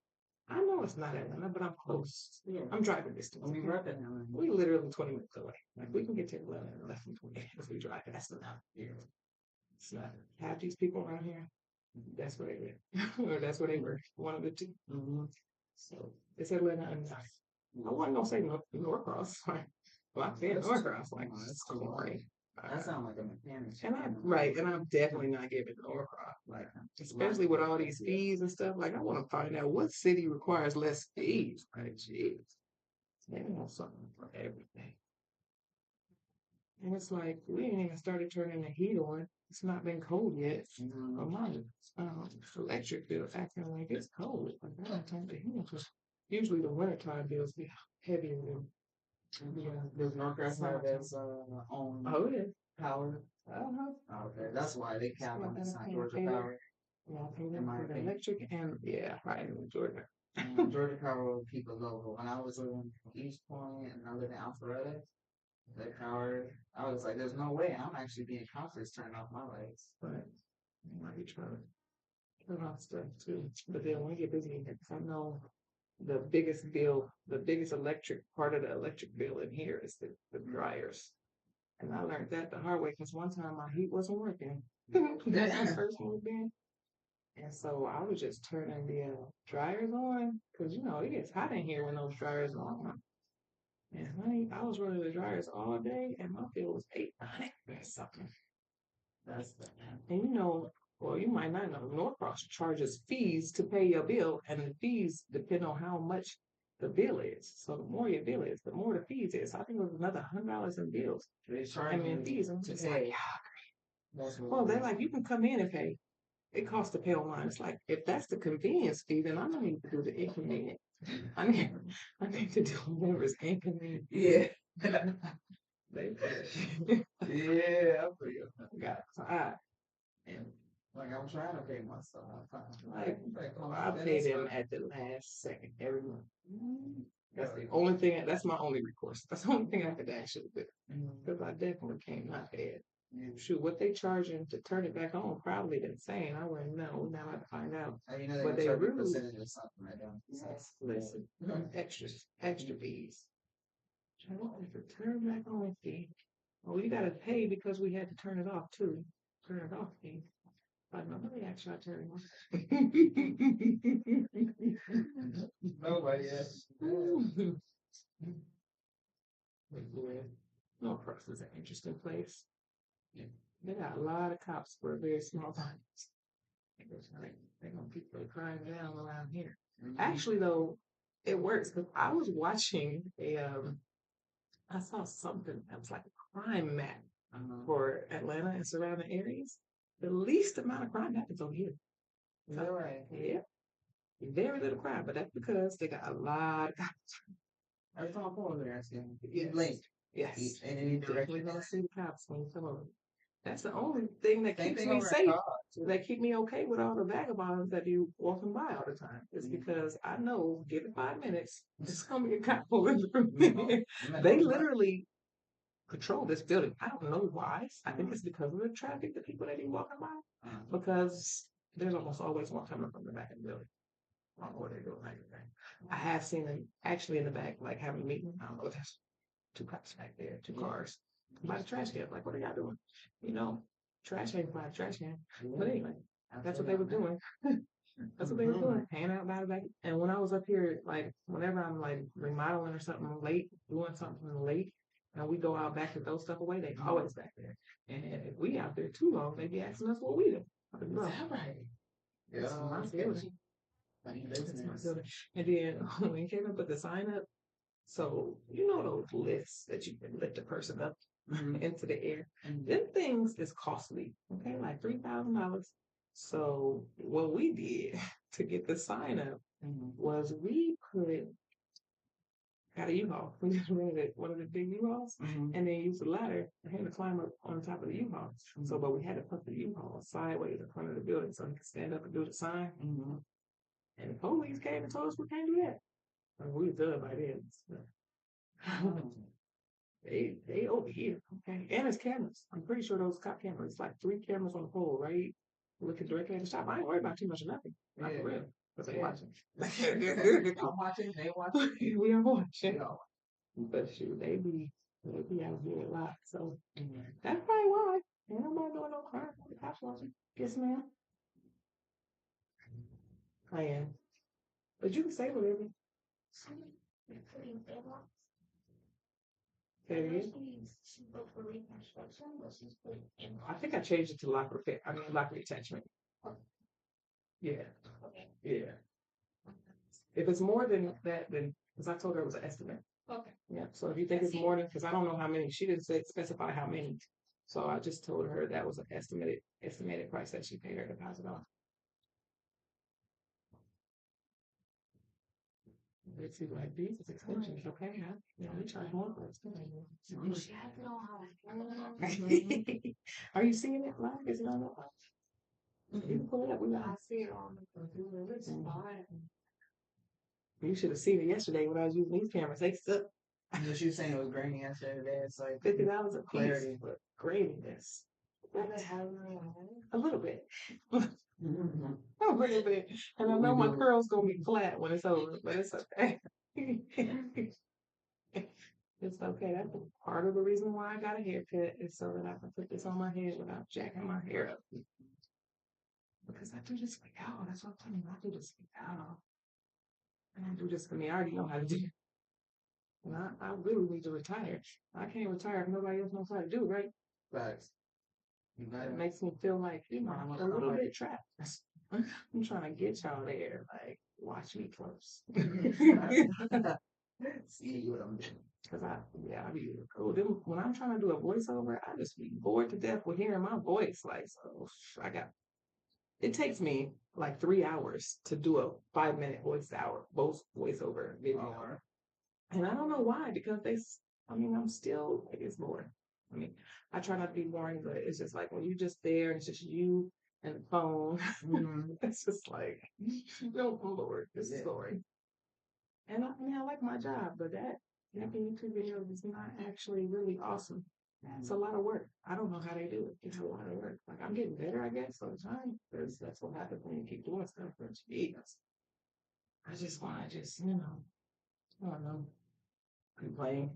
I know it's not Atlanta, but I'm close. I'm driving distance. We literally 20 minutes away. Like we can get to Atlanta in less than 20 minutes if we drive fast enough. It's not half these people around here. That's where they live, or that's where they were. One of the 2. So it's Atlanta enough. I wasn't gonna say Norcross. Like, well, I said Norcross. Like, it's corny. That sounds like a mechanic. And I'm definitely not giving Norcross. Like, especially with all these fees and stuff. Like, I want to find out what city requires less fees. Right? Jeez, they want something for everything. And it's like we ain't even started turning the heat on. It's not been cold yet. But my electric bill acting like it's cold. Like I don't turn the heat on. Usually the wintertime bills be heavier than Does Norcross have its own power? Okay, that's why they count on this on Georgia Power. Yeah, I pay them for the electric and right in Georgia. Georgia Power will keep it local. When I was living in East Point and I lived in Alpharetta, the power, I was like, there's no way I'm actually being conscious turning off my lights. But you might be trying to turn off stuff too. But then when we get busy in here, because I know the biggest electric part of the electric bill in here is the dryers. And I learned that the hard way because one time my heat wasn't working. That's my first moved in. And so I was just turning the dryers on because it gets hot in here when those dryers are on. And honey, I was running the dryers all day and my bill was $800 or something. That's the and well, you might not know, Norcross charges fees to pay your bill, and the fees depend on how much the bill is. So the more your bill is, the more the fees is. I think it was another $100 in bills. They charge me fees. I'm just like, yeah. Well, they're like, you can come in and pay. It costs to pay online. It's like, if that's the convenience fee, then I don't need to do the inconvenient. I need to do whatever's inconvenient. Yeah. Yeah, I feel got it. And like I'm trying to pay myself. I pay them at the last second every month. That's the only thing. That's my only recourse. That's the only thing I could actually do because I definitely can't not pay it. Shoot, what they charging to turn it back on probably insane. I wouldn't know. Now I have to find out. But they really listen. Extra fees. Turn back on fee. Well, you got to pay because we had to turn it off too. Turn it off fee. But nobody actually turned it off. Nobody else. Norcross is an interesting place. They got a lot of cops for a very small time. They're gonna keep the crime down around here. Actually, though, it works because I was watching I saw something that was like a crime map for Atlanta and surrounding areas. The least amount of crime happens over here. Yeah. Very little crime, but that's because they got a lot of cops. Every time I come over there, asking, Yes. Yes. And then you definitely gonna see the cops when you come over. That's the only thing that keeps me safe. That keep me okay with all the vagabonds that you walking by all the time. Is because I know, give it 5 minutes, it's gonna be a cop pulling through. They literally control this building. I don't know why. I think it's because of the traffic, the people that be walking by. Because there's almost always one coming from the back of the building. I don't know what they're doing right there. I have seen them actually in the back, like having a meeting. I don't know, there's 2 cops back there, 2 cars by the trash can. Like, what are y'all doing? Trash can by the trash can. But anyway, that's what they were doing. That's what they were doing, hanging out by the back. And when I was up here, like, whenever I'm like remodeling or something late, doing something late, and we go out back to throw stuff away, they always back there. And if we out there too long, they be asking us what we do. Is that right? That's my building. That's my building. And then when you came up with the sign up, so those lists that you can lift a person up into the air. Them things is costly, okay, like $3,000. So what we did to get the sign up was we got a U-Haul. We just rented one of the big U-Hauls and then used a ladder and had to climb up on top of the U-Haul. So, but we had to put the U-Haul sideways in front of the building so he could stand up and do the sign. And the police came and told us we can't do that. And we was done by then. So. They over here, okay? And it's cameras. I'm pretty sure those cop cameras, like 3 cameras on the pole, right? Looking directly at the shop. I ain't worried about too much of nothing. Not for real. Because they watching. I'm watching, they watching. We are watching. But shoot, they be out here a lot. So that's probably why. Ain't nobody doing no crime. The cops watching. Yes, ma'am. I am. But you can say whatever. Period. I think I changed it to lock attachment. Yeah. Yeah. If it's more than that, then because I told her it was an estimate. Okay. Yeah. So if you think it's more than, because I don't know how many, she didn't specify how many. So I just told her that was an estimated price that she paid her deposit on. Let's see, like these is extensions, okay? Yeah, we charge more for extensions. She had to know how. Are you seeing it live? Is it on the You can pull it up. We I got. see it on the computer. It's fine. You should have seen it yesterday when I was using these cameras. They suck. She was saying it was grainy yesterday. It's like $50 a piece clarity. for graininess. A little bit. A little bit. And I know my curl's gonna be flat when it's over, but it's okay. It's okay. That's part of the reason why I got a haircut is so that I can put this on my head without jacking my hair up. Because I do this for y'all. That's what I'm telling you. I do this for y'all. And I do this for me. I already know how to do it. And I really need to retire. I can't retire if nobody else knows how to do it, right? Facts. It makes me feel like, I'm a little bit trapped. I'm trying to get y'all there. Like, watch me close. See what I'm doing. Because I be cool. Then when I'm trying to do a voiceover, I just be bored to death with hearing my voice. Like, so it takes me like 3 hours to do a 5-minute voiceover video. And I don't know why, because I'm still, like, it's boring. I try not to be boring, but it's just like when you're just there and it's just you and the phone, it's just like, no, Lord, this is boring. And I like my job, but that YouTube video is not actually really awesome. It's a lot of work. I don't know how they do it. It's a lot of work. Like, I'm getting better, I guess, over time, because that's what happens when you keep doing stuff for years. I just want to I don't know. Complain.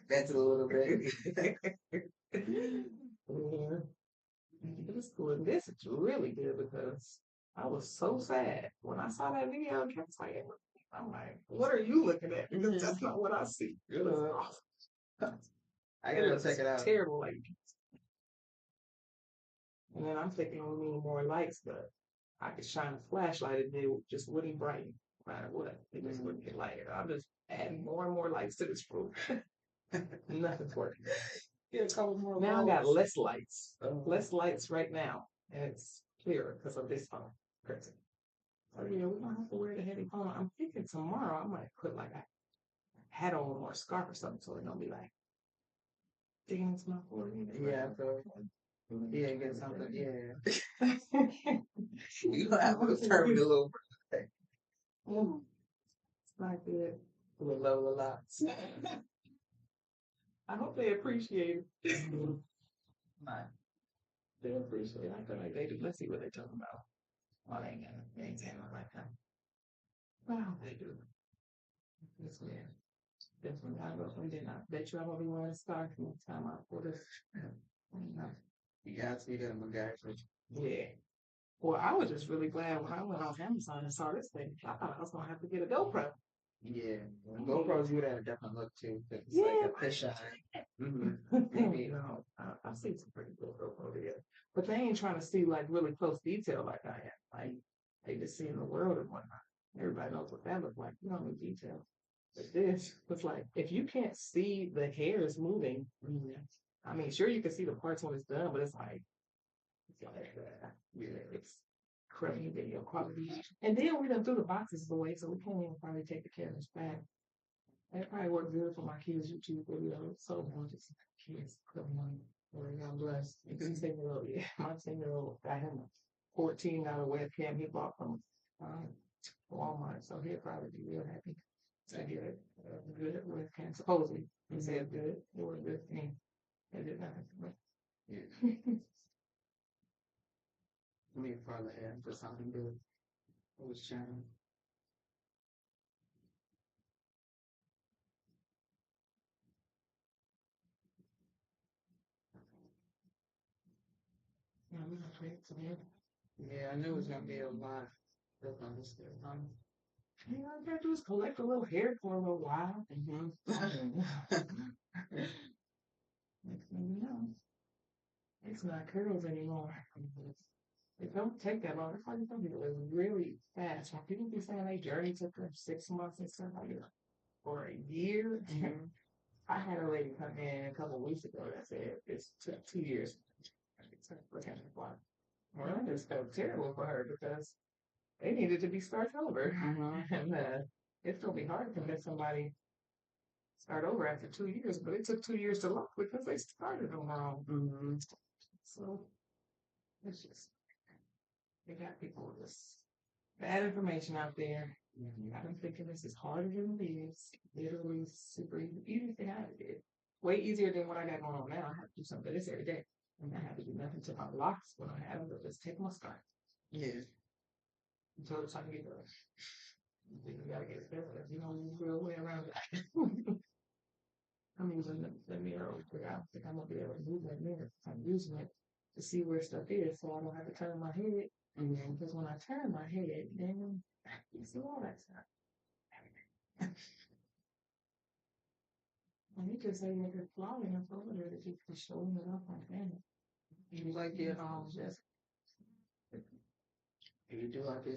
That's a little bit. Yeah. It's good. This is really good because I was so sad when I saw that video. I kept saying, I'm like, what are you looking at? Because that's not what I see. It was awesome. I gotta check it out. Terrible, like. And then I'm thinking we need more lights, but I could shine a flashlight and it just wouldn't brighten. No matter what, it just wouldn't get lighter. I'm just adding more and more lights to this room. Nothing's working. Yeah, a couple more. Now I got less lights right now, and it's clearer because of this phone. Crazy. So yeah, we don't have to wear the heavy phone. I'm thinking tomorrow I might put like a hat on or a scarf or something so it don't be like digging into my forehead. Yeah, so yeah, get something. Yeah. You don't have to turn me a little. It's not good. With low lots. I hope they appreciate it. Right. They appreciate it. I feel like they do. Let's see what they're talking about. Well, they ain't saying nothing like that. Wow, they do. This man. This one, I go from dinner. I bet you I'm gonna be wearing a scarf next time I put this. You gotta see that, my guys. Yeah. Well, I was just really glad when I went on Amazon and saw this thing. I thought I was gonna have to get a GoPro. Yeah, GoPros you would have a different look too. It's like a fisheye. I've seen some pretty cool GoPro videos, but they ain't trying to see like really close detail like I am. Like they just seeing the world and whatnot. Everybody knows what that looks like. You don't need detail. But this was like, if you can't see the hairs moving, I mean, sure you can see the parts when it's done, but it's crappy video quality. And then we done threw the boxes away, so we can't even probably take the cameras back. That probably worked good for my kids' YouTube videos. So just kids, come on, or God bless. You can say, well, yeah, my 10-year-old got him a $14 webcam he bought from Walmart, so he'll probably be real happy to get a good webcam. Supposedly, he said good. It was a good thing. It did nothing for me. Yeah. I mean, farther ahead for something good. I was trying. Yeah, we gonna create today. Yeah, I knew it was gonna be a lot. That's understood. You know, all you gotta do is collect a little hair for a little while. Next thing you know, it's not curls anymore. It don't take that long. That's why some people is really fast. When people be saying they journey took them 6 months and stuff like that, or a year. I had a lady come in a couple of weeks ago that said it took 2 years. Look at the clock. Well, I just felt terrible for her because they needed to be started over. And it's gonna be hard to convince somebody start over after 2 years, but it took 2 years to look because they started them wrong. So it's just they got people with this bad information out there. Got them thinking this is harder than it is. Literally super easy. Even if they had it, way easier than what I got going on now. I have to do something this every day. And I have to do nothing to my locks when I have them, just take my scarf. Yeah. Until the time you get done. You gotta get it better. You know, you real way around it. I'm using the mirror over there. I don't think I'm gonna be able to move that mirror. I'm using it to see where stuff is, so I don't have to turn my head. Because when I turn my head, then you see all that stuff. And you just say make it fly enough over there that you can show it up like that. You like your Just you do like your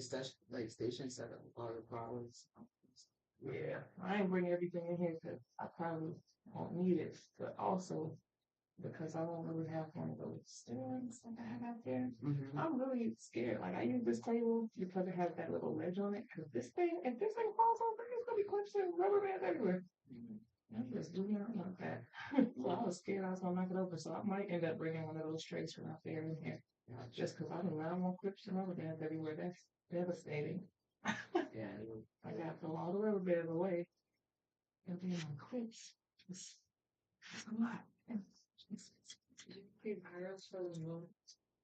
station setup with all the products. yeah, I ain't bring everything in here because I probably won't need it, but also because I won't really have one of those stands like I have out there. I'm really scared. Like I use this table because it has that little ledge on it. Because this thing, if this thing falls over, it's gonna be clips and rubber bands everywhere. I just do not want that. So I was scared I was gonna knock it over. So I might end up bringing one of those trays from out there in here. Just because I do not want clips and rubber bands everywhere. That's devastating. Yeah. I got to throw all the rubber bands away. And then my clips. It's a lot.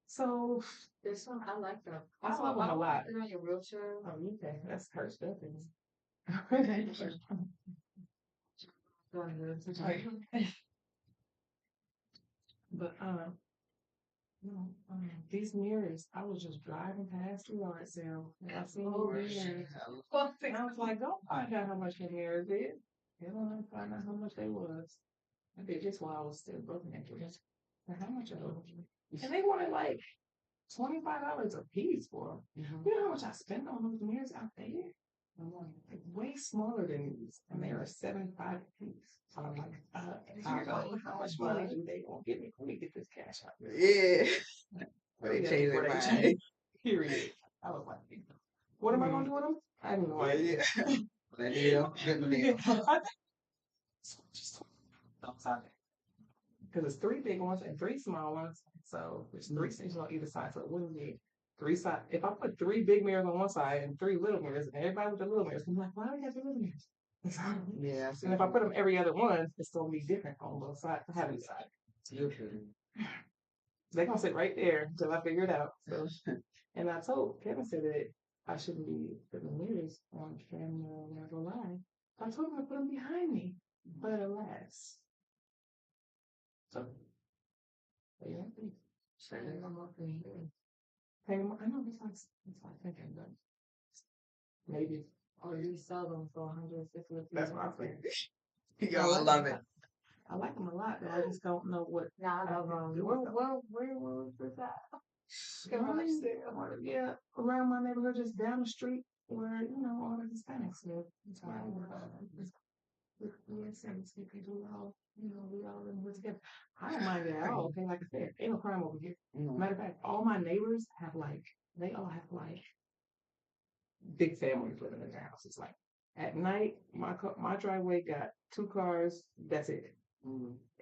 So This one, I like that. I love them a lot. Put it on your wheelchair. Oh, you can. That's her stuff. But these mirrors, I was just driving past the yard sale and I seen these mirrors. And I was like, don't find out how much the mirrors is. You don't find out how much they was. I did this while I was still broken into this. And how much are those? And they wanted like $25 a piece for them. You know how much I spent on those mirrors out there? Like way smaller than these, and they are 75 a piece. So I'm like, how much money do they gonna give me? Let me get this cash out. Yeah. They Change their changed. mind. Period. I was like, what am I gonna do with them? I have no idea. That deal, good deal. Because it's 3 big ones and 3 small ones. So there's 3 stations on either side. So it wouldn't be 3 sides. If I put 3 big mirrors on one side and 3 little mirrors, and everybody with the little mirrors, I'm like, why do you have the little mirrors? Yeah. And if I put them every other one, it's gonna be different on both sides. Having side. They're gonna sit right there until I figure it out. So, and I told Kevin said that I shouldn't be putting the mirrors on camera when I go live. I told him to put them behind me, but alas. So, yeah. I know it's like thinking, but maybe. Or you sell them for 150. That's what I'm thinking. Y'all love it. I like them a lot, but I just don't know what. Nah, I don't know. Where was this at? Yeah, around my neighborhood, just down the street. where, you know, all the Hispanics live. It's where we had 70 people all, you know, we all live together. I don't mind it at all. Okay, like I said, ain't no crime over here. Matter of fact, all my neighbors have like, they all have like big families living in their houses. Like at night, my driveway got 2 cars. That's it.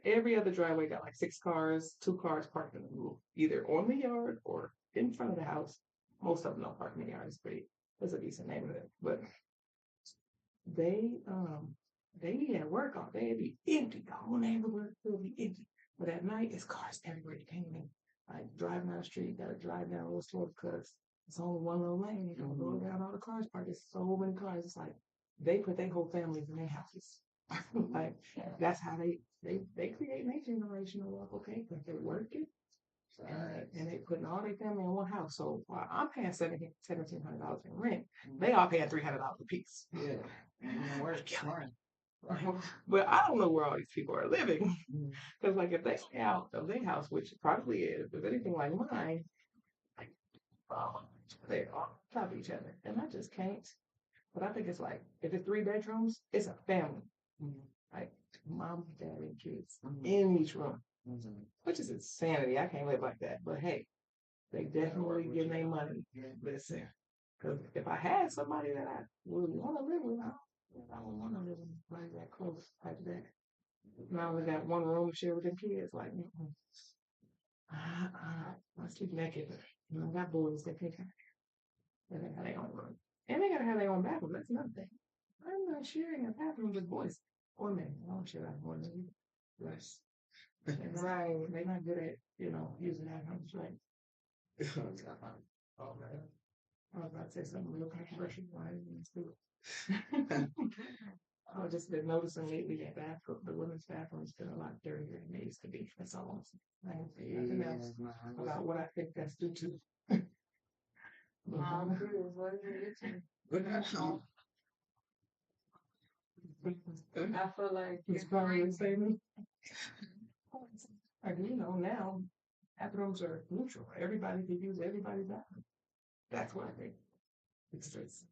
Every other driveway got like 6 cars, 2 cars parked in the roof, either on the yard or in front of the house. Most of them don't park in the yard. It's a decent neighborhood, but they be at work all day. It'd be empty. The whole neighborhood will be empty. But at night, it's cars everywhere. You can't even like driving down the street. You gotta drive down a little slow because it's only one little lane. You gotta go down all the cars parked. There's so many cars. It's like they put their whole families in their houses. Like that's how they create their generational wealth, okay? Because they're working and they putting all their family in one house. So while I'm paying $1,700 in rent, they all paying $300 a piece. Yeah. And work. But I don't know where all these people are living. Because like if they stay out of their house, which it probably is, if anything like mine, they're on top of each other. And I just can't. But I think it's like if it's 3 bedrooms, it's a family. Like mom, dad, and kids in each room. Which is insanity. I can't live like that. But hey, they definitely give their money. Listen. Because if I had somebody that I would want to live with, I would want to live with like that close, like that. And I only got one room to share with them kids. Like, I sleep naked. You know, I got boys that take care. They gotta have their own room. And they gotta have their own bathroom. That's another thing. I'm not sharing a bathroom with boys or men. I don't share that more than you. Yes. Right. They're not good at, you know, using that house, right? Oh, man. I was about to say something real controversial. Why didn't you do it? I've just been noticing lately that the women's bathrooms been a lot dirtier than they used to be. That's all I'm saying. I ain't saying nothing else about what I think that's due to. I'm good. What is it? I feel like It's probably the same. Like, you know, now bathrooms are neutral. Everybody can use everybody's bathroom. That's what I think. It's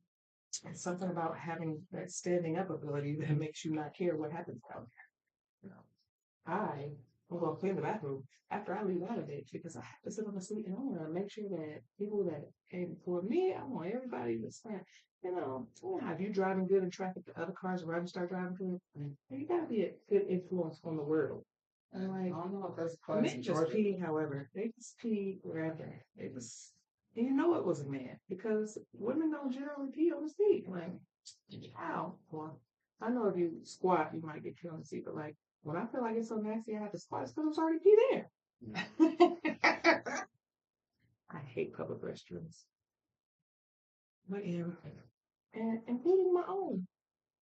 something about having that standing up ability that makes you not care what happens out there. You know, I'm gonna clean the bathroom after I leave out of it because I have to sit on the seat and I want to make sure that people that came before me, I want everybody to stand. You know, if you're driving good in traffic, the other cars around you start driving good, you gotta be a good influence on the world. And like, I don't know if that's men just pee, however, they just pee wherever. They just, and you know it was a man because women don't generally pee on the seat. Like, how? Well, I know if you squat, you might get pee on the seat, but like, when I feel like it's so nasty, I have to squat, it's because I'm already pee there. I hate public restrooms. But yeah, and including my own.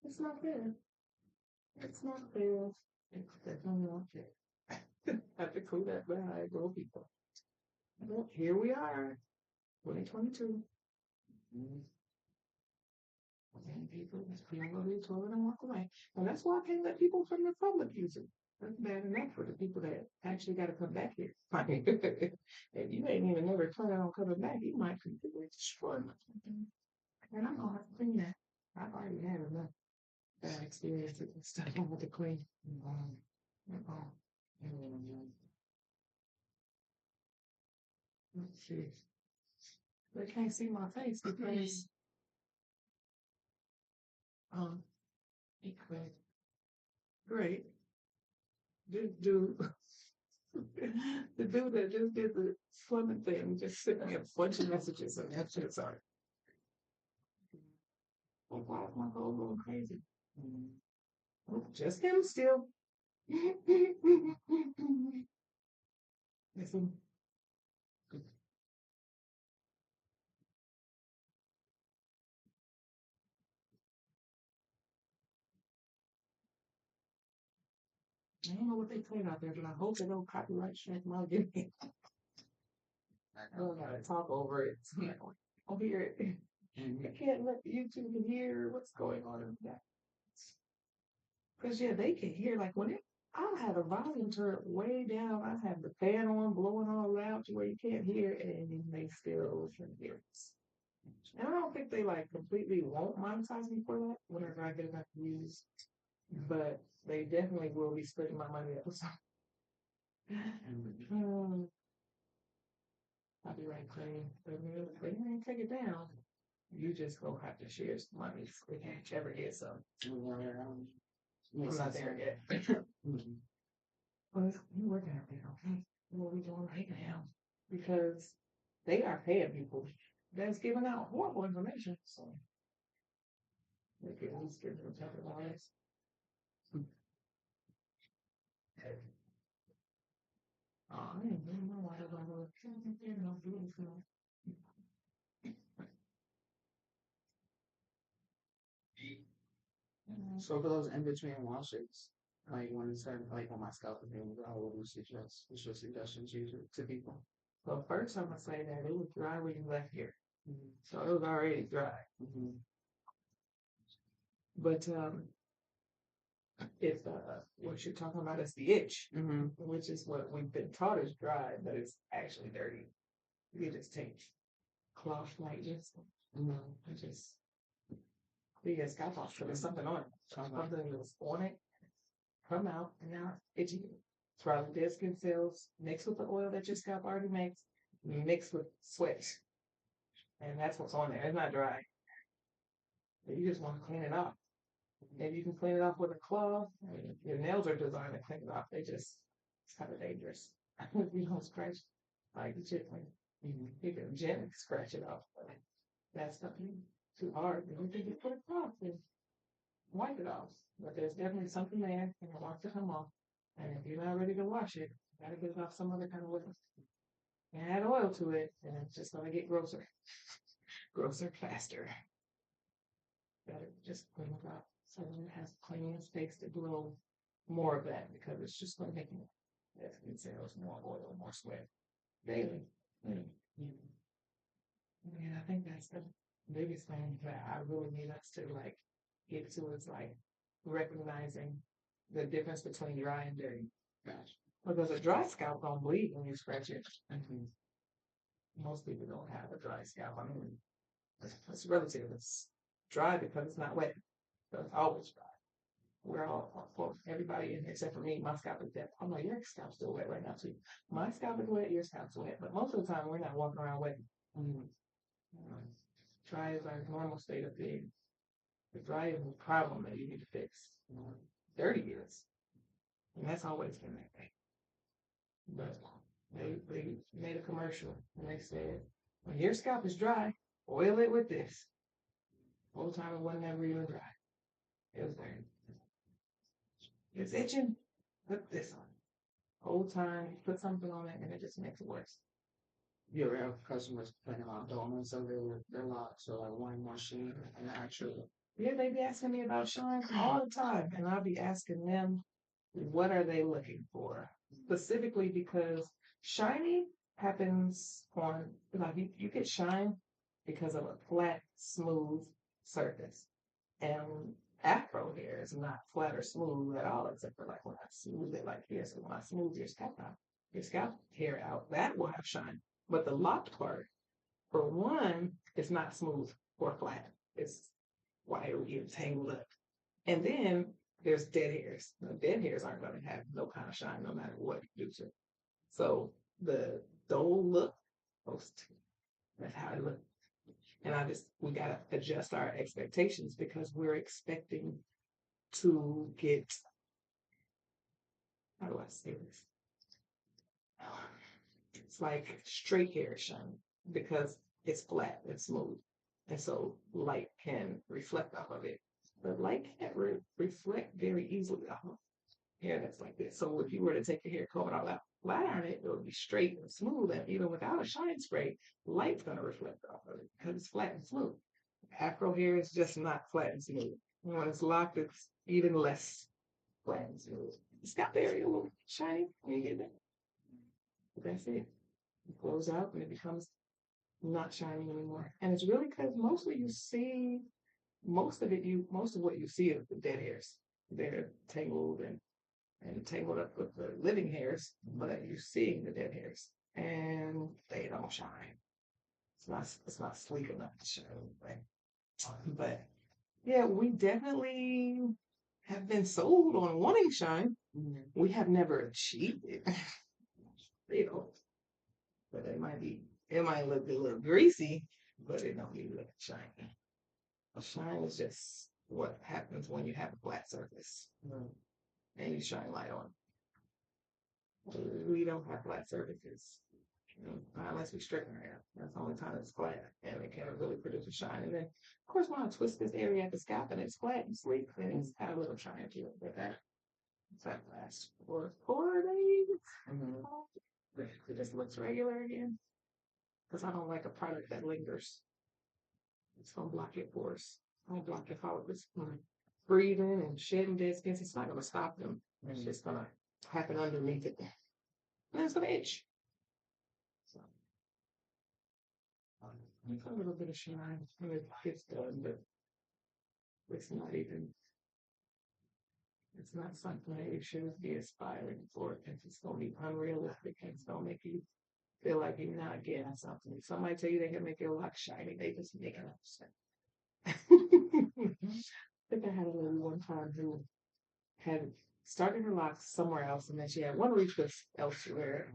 It's not fair. It's not fair. It's definitely not fair. I have to clean that behind grown people. But here we are, 2022. And people just feel over the toilet and walk away. And that's why I can't let people from the public use it. That's bad enough for the people that actually got to come back here. If you ain't even never planning on coming back, you might completely destroy something. And I'm gonna have to clean that. I've already had enough bad experiences and stuff I want to clean. Let's see. They can't see my face because great. This dude, the dude that just did the swimming thing, just sent me a bunch of messages and that shit's sorry. Like, why is my phone going crazy? Oh, just him still. Listen. I don't know what they playing out there, but I hope they don't copyright strike my video. I don't gotta talk over it. So I'll hear it. I can't let YouTube hear what's going on in that. Because yeah, they can hear like when I had a volume turned way down. I have the fan on, blowing all loud to where you can't hear, and they still can hear it. And I don't think they like completely won't monetize me for that whenever I get enough views, but they definitely will be splitting my money up with some. I'll be right clean. They ain't take it down. You just gonna have to share some money if you ever get some. I'm not there yet. But we working out there, okay? What we doing right now? Because they are paying people that's giving out horrible information. So they can at least give them $10. Oh, I didn't even know why I was So for those in between washes, like when it's like when my scalp is being dry, what would you suggest? What's your suggestions usually to people? Well, first I'm gonna say that it was dry when you left here. So it was already dry. But if what you're talking about is the itch, which is what we've been taught is dry, but it's actually dirty. You just take cloth like this and just you get scalp off because there's something on it. Something that's on it, come out, and now it's itchy. Throughout the dead skin cells, mixed with the oil that your scalp already makes, mixed with sweat. And that's what's on there. It's not dry. But you just want to clean it off. If you can clean it off with a cloth, I mean, your nails are designed to clean it off. It's kind of dangerous. If you don't scratch like gently, you can gently scratch it off. But that's not too hard. You can just put a cloth and wipe it off. But there's definitely something there and it wants to come off. And if you're not ready to wash it, you gotta get it off some other kind of way. And add oil to it, and it's just gonna get grosser. Grosser faster. Gotta just clean it up so it has clean space to blow more of that because it's just gonna make it cells more oil, more sweat daily. And I think that's the biggest thing that I really need us to like get to is like recognizing the difference between dry and dirty. Because a dry scalp don't bleed when you scratch it. Most people don't have a dry scalp. I mean, it's relative. It's dry because it's not wet. So it's always dry. We're all, well, everybody in here except for me, my scalp is wet. I'm like, your scalp's still wet right now too. My scalp is wet, your scalp's wet. But most of the time, we're not walking around wet. Dry is our normal state of being. The dry is the problem that you need to fix. Dirty is. And that's always been that way. But they made a commercial and they said, when your scalp is dry, oil it with this. Whole time it wasn't ever even dry. It was dirty. It's itching. Put this on. Whole time you put something on it and it just makes it worse. You ever have customers complaining about dullness of their locks or like wanting more sheen and actually? Yeah, they be asking me about shine all the time, and I'll be asking them what are they looking for specifically because shiny happens on like you get shine because of a flat, smooth surface, and afro hair is not flat or smooth at all, except for like when I smooth it like here. So when I smooth your scalp hair out, that will have shine. But the locked part, for one, is not smooth or flat. It's wiry and tangled up. And then there's dead hairs. Dead hairs aren't going to have no kind of shine no matter what you do to it. So the dull look, that's how it looks. And we got to adjust our expectations because we're expecting to get, how do I say this? It's like straight hair shine because it's flat and smooth. And so light can reflect off of it. But light can't reflect very easily off of hair that's like this. So if you were to take your hair, comb it all out, flat on it, it would be straight and smooth. And even without a shine spray, light's going to reflect off of it because it's flat and smooth. Afro hair is just not flat and smooth. And when it's locked, it's even less flat and smooth. It's got very a little shiny when you get there. But that's it. It flows out and it becomes not shiny anymore. And it's really because most of what you see is the dead hairs. They're tangled and tangled up with the living hairs, but you're seeing the dead hairs and they don't shine. It's not sleek enough to show. Right? But yeah, we definitely have been sold on wanting shine. We have never achieved it. You know, but it might look a little greasy, but it don't be looking shiny. A shine is just what happens when you have a flat surface and you shine light on it. We don't have flat surfaces. Unless we straighten our hair. That's the only time it's flat and it can't really produce a shine. And then, of course, when I twist this area at the scalp and it's flat and sleek, then it's got a little shine to it. But that lasts for 4 days. It just looks regular again. Because I don't like a product that lingers. It's going to block your pores. I don't block your follicles from breathing and shedding dead skin. It's not going to stop them. It's just going to happen underneath it. And it's going to itch. So, a little bit of shine when it gets done, but it's not something that you should be aspiring for. It's going to be unrealistic and it's going to make you feel like you're not getting something. If somebody tell you they can make your lock shiny, they just make it upset. I think I had a lady one time who had started her locks somewhere else and then she had one retwist elsewhere.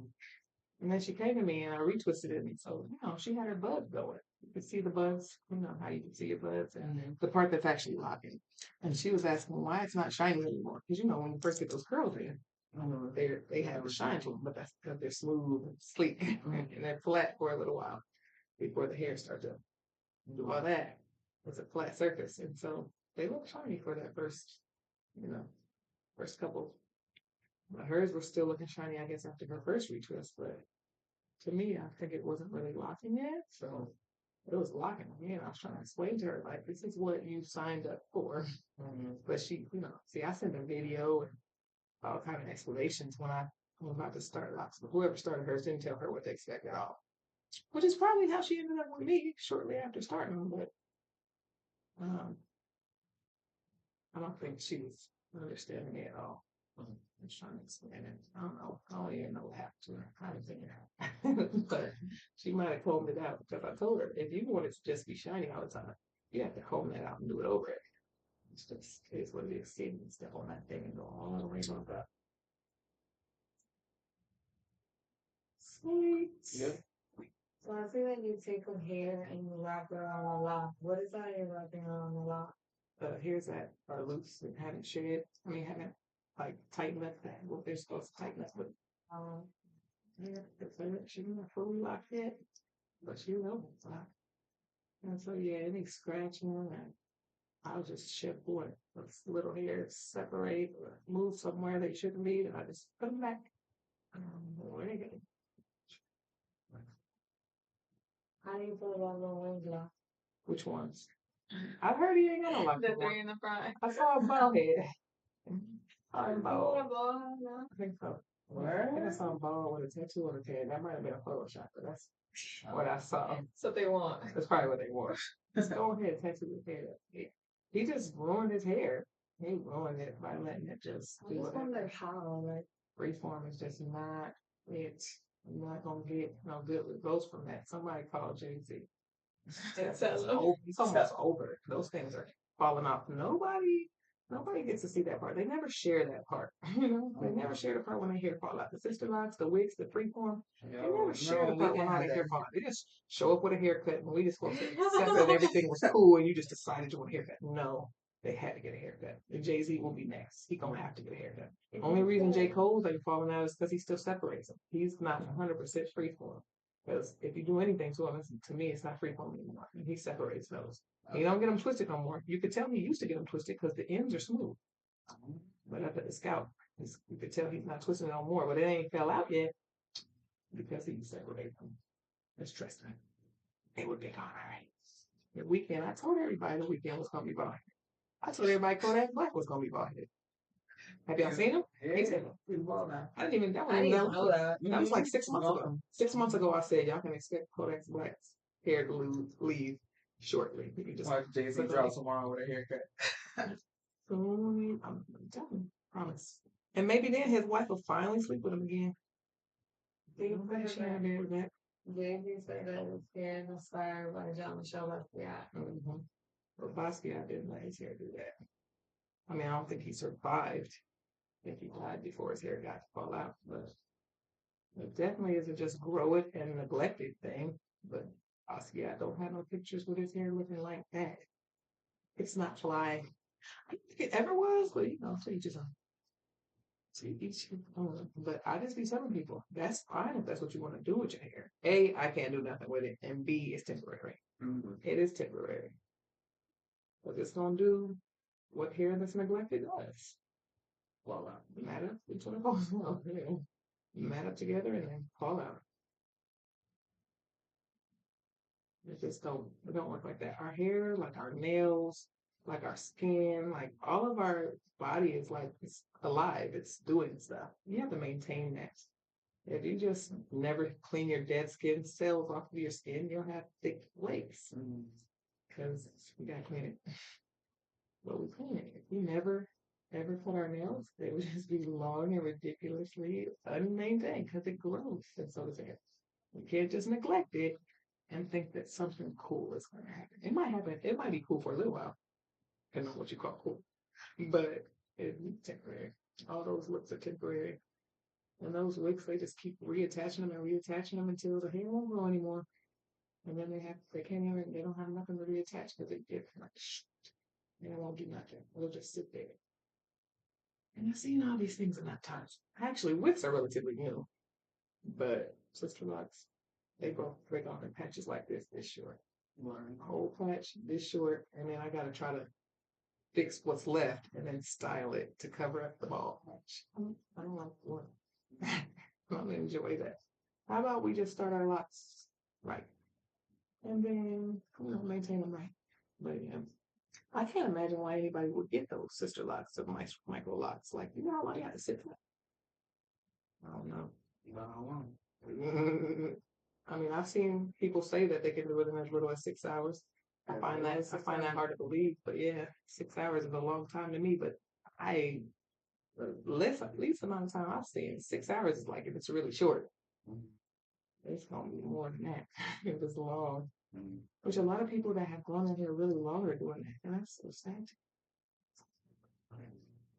And then she came to me and I retwisted it. And so, she had her buds going. You could see the buds, how you can see your buds and the part that's actually locking. And she was asking why it's not shiny anymore. Because, when you first get those curls in, they have a shine to them, but that's because they're smooth and sleek and they're flat for a little while before the hair starts to do all that. It's a flat surface. And so they look shiny for that first couple. But hers were still looking shiny, I guess, after her first retwist. But to me, I think it wasn't really locking yet. So it was locking again. I was trying to explain to her, like, this is what you signed up for. But she, see, I sent a video and all kind of explanations when I was about to start locks. But whoever started hers didn't tell her what to expect at all. Which is probably how she ended up with me shortly after starting. But I don't think she was understanding me at all. I was trying to explain it. I don't know. I don't even know how to figure it out. But she might have combed it out because I told her if you want it to just be shiny all the time, you have to comb that out and do it over it. It's what it is. See, you step on that thing and go all the way up. Sweet. Yep. So I feel like you take a hair and you wrap it around a lock. What is that you're wrapping around a lock? Hairs that are loose and haven't shed. Haven't tightened up that what they're supposed to tighten up with. She's not fully locked yet, but she knows it's locked. And so any scratching and I'll just shift what those little hairs separate or move somewhere they shouldn't be, and I just put them back. Where they go? How do you feel about the wings lock? Which ones? I heard he ain't got no lock. The three in the front. I saw a bald head. I think so. Where? I think I saw a bald with a tattoo on his head. That might have been a Photoshop, but that's what I saw. That's what they want. That's probably what they want. Just go ahead, tattoo his head up. He just ruined his hair. He ruined it by letting it just I just wonder how, freeform is just not it. I'm not gonna get no good results from that. Somebody called Jay-Z. It's almost over. Those things are falling off. Nobody gets to see that part. They never share that part. They never share the part when they hair fall out. The sister locks, the wigs, the freeform. They never share the part when all the hair fall out. They just show up with a haircut and we just go to accept that everything was cool and you just decided you want a haircut. No, they had to get a haircut. And Jay-Z will be next. He's gonna have to get a haircut. The only reason J. Cole's ain't falling out is because he still separates them. He's not 100% freeform. Because if you do anything to him, to me, it's not freeform anymore. And he separates those. You don't get them twisted no more. You could tell he used to get them twisted because the ends are smooth. But up at the scalp, you could tell he's not twisting no more. But it ain't fell out yet because he separated them. Let's trust him. It would be all right. The weekend, I told everybody the weekend was going to be bald. I told everybody Kodak Black was going to be bald. Have y'all seen him? Yeah. He's bald now. I didn't even know that. That was like 6 months ago. 6 months ago, I said y'all can expect Kodak Black's hair to leave shortly. You can just watch Jay-Z drop tomorrow with a haircut. I'm telling you, promise. And maybe then his wife will finally sleep with him again. She had a baby back. Baby said that was scared inspired by John Michelle Basquiat. Mm-hmm. But Basquiat didn't let his hair do that. I mean, I don't think he survived. I think he died before his hair got to fall out. But it definitely isn't just grow it and neglect it thing. But Basquiat don't have no pictures with his hair looking like that. It's not fly. I don't think it ever was, but to each his own. To each his own. But I just be telling people that's fine if that's what you want to do with your hair. A, I can't do nothing with it, and B, it's temporary. Mm-hmm. It is temporary. But it's gonna do what hair that's neglected does. Fall out. Mat up until it falls out. Mat up together and then fall out. It just don't work like that. Our hair, like our nails, like our skin, like all of our body is like it's alive. It's doing stuff. You have to maintain that. If you just never clean your dead skin cells off of your skin, you'll have thick flakes. Because we gotta clean it. But we clean it. If we never ever cut our nails, they would just be long and ridiculously unmaintained because it grows, and so does hair. You can't just neglect it and think that something cool is going to happen. It might happen. It might be cool for a little while, depending on what you call cool, but it's temporary. All those looks are temporary, and those wigs they just keep reattaching them and reattaching them until the hair won't grow anymore, and then they can't even they don't have nothing to reattach because it gets like and it won't do nothing. It'll just sit there. And I've seen all these things in that time. Actually, wigs are relatively new, but sister locks they both break off in patches like this short. One whole patch, this short, and then I gotta try to fix what's left and then style it to cover up the bald patch. I don't like one. I don't enjoy that. How about we just start our locks right? And then maintain them right. But yeah. I can't imagine why anybody would get those sister locks or micro locks. Like, how long you have to sit for that? I don't know. I mean, I've seen people say that they can do it in as little as 6 hours. I find that hard to believe, but yeah, 6 hours is a long time to me. But I least amount of time I've seen 6 hours is like if it's really short. It's gonna be more than that if it's long. Which a lot of people that have grown their hair really long are doing that, and that's so sad.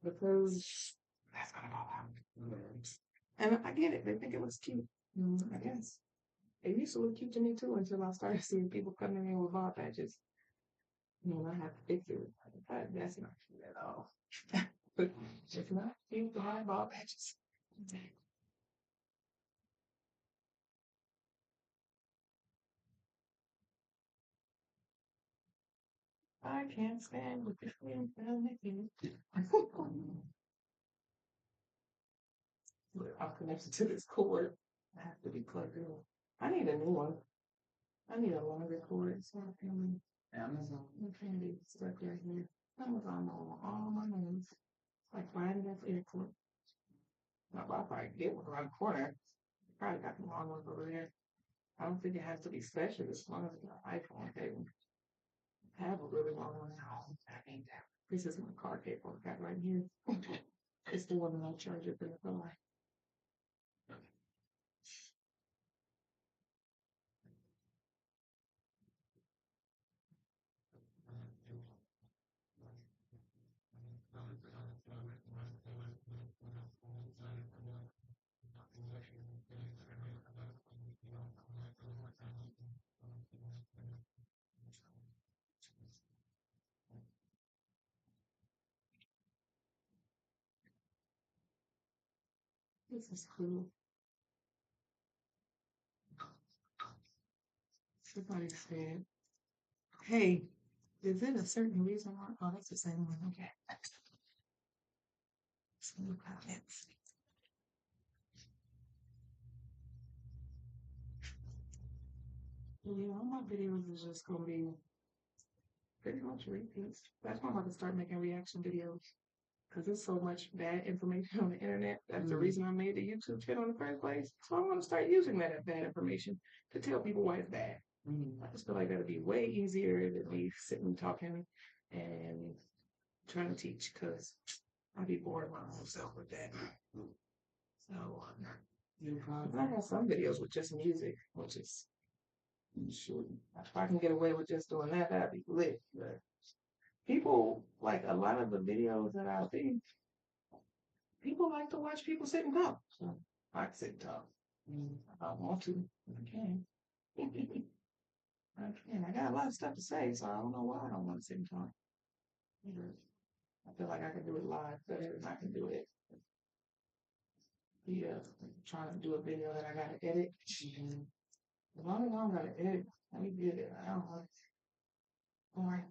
Because that's gonna fall out. And I get it; they think it looks cute. I guess. It used to look cute to me too until I started seeing people coming in with bald patches. I have to fix it. That's not cute at all. It's not cute to have bald patches. I can't stand with this thing. I'm connected to this cord. I have to be plugged in. I need a new one. I need a longer cord so I can Amazon. I can't be stuck right here. Amazon on all my names. Like finding that airport. Now, I'll probably get one around the corner. Probably got the long ones over there. I don't think it has to be special as long as it's an iPhone cable. I have a really long one now. This is my car cable I got right here. It's the one that I charge it for the car. This is cool. Somebody said, hey, is it a certain reason why? Oh, that's the same one. Okay. Some comments. Yeah, all my videos is just gonna be pretty much repeats. That's why I'm about to start making reaction videos. Because there's so much bad information on the internet. That's the reason I made the YouTube channel in the first place. So I'm gonna start using that bad information to tell people why it's bad. I just feel like that'd be way easier than me sitting talking and trying to teach because I'd be bored myself with that. So I have some videos with just music, which is sure. If I can get away with just doing that, that'd be lit. But people like a lot of the videos that I see, people like to watch people sit and talk. So I can sit and talk. If I want to, I can. I can. I got a lot of stuff to say, so I don't know why I don't want to sit and talk. I feel like I can do it live better than I can do it. Yeah, trying to do a video that I gotta edit. As long as I don't gotta edit, let me get it. I don't want all right.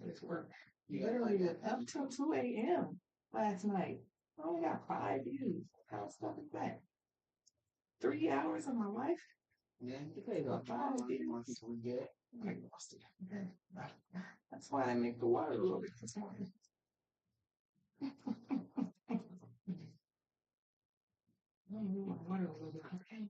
It's work. Literally up till 2 a.m. last night. I only got 5 views. How stuff is that? 3 hours of my life? Yeah, you pay about 5 views. We get. I lost it. Okay. That's why I make the water a little bit this morning. I move my water a little bit. Okay.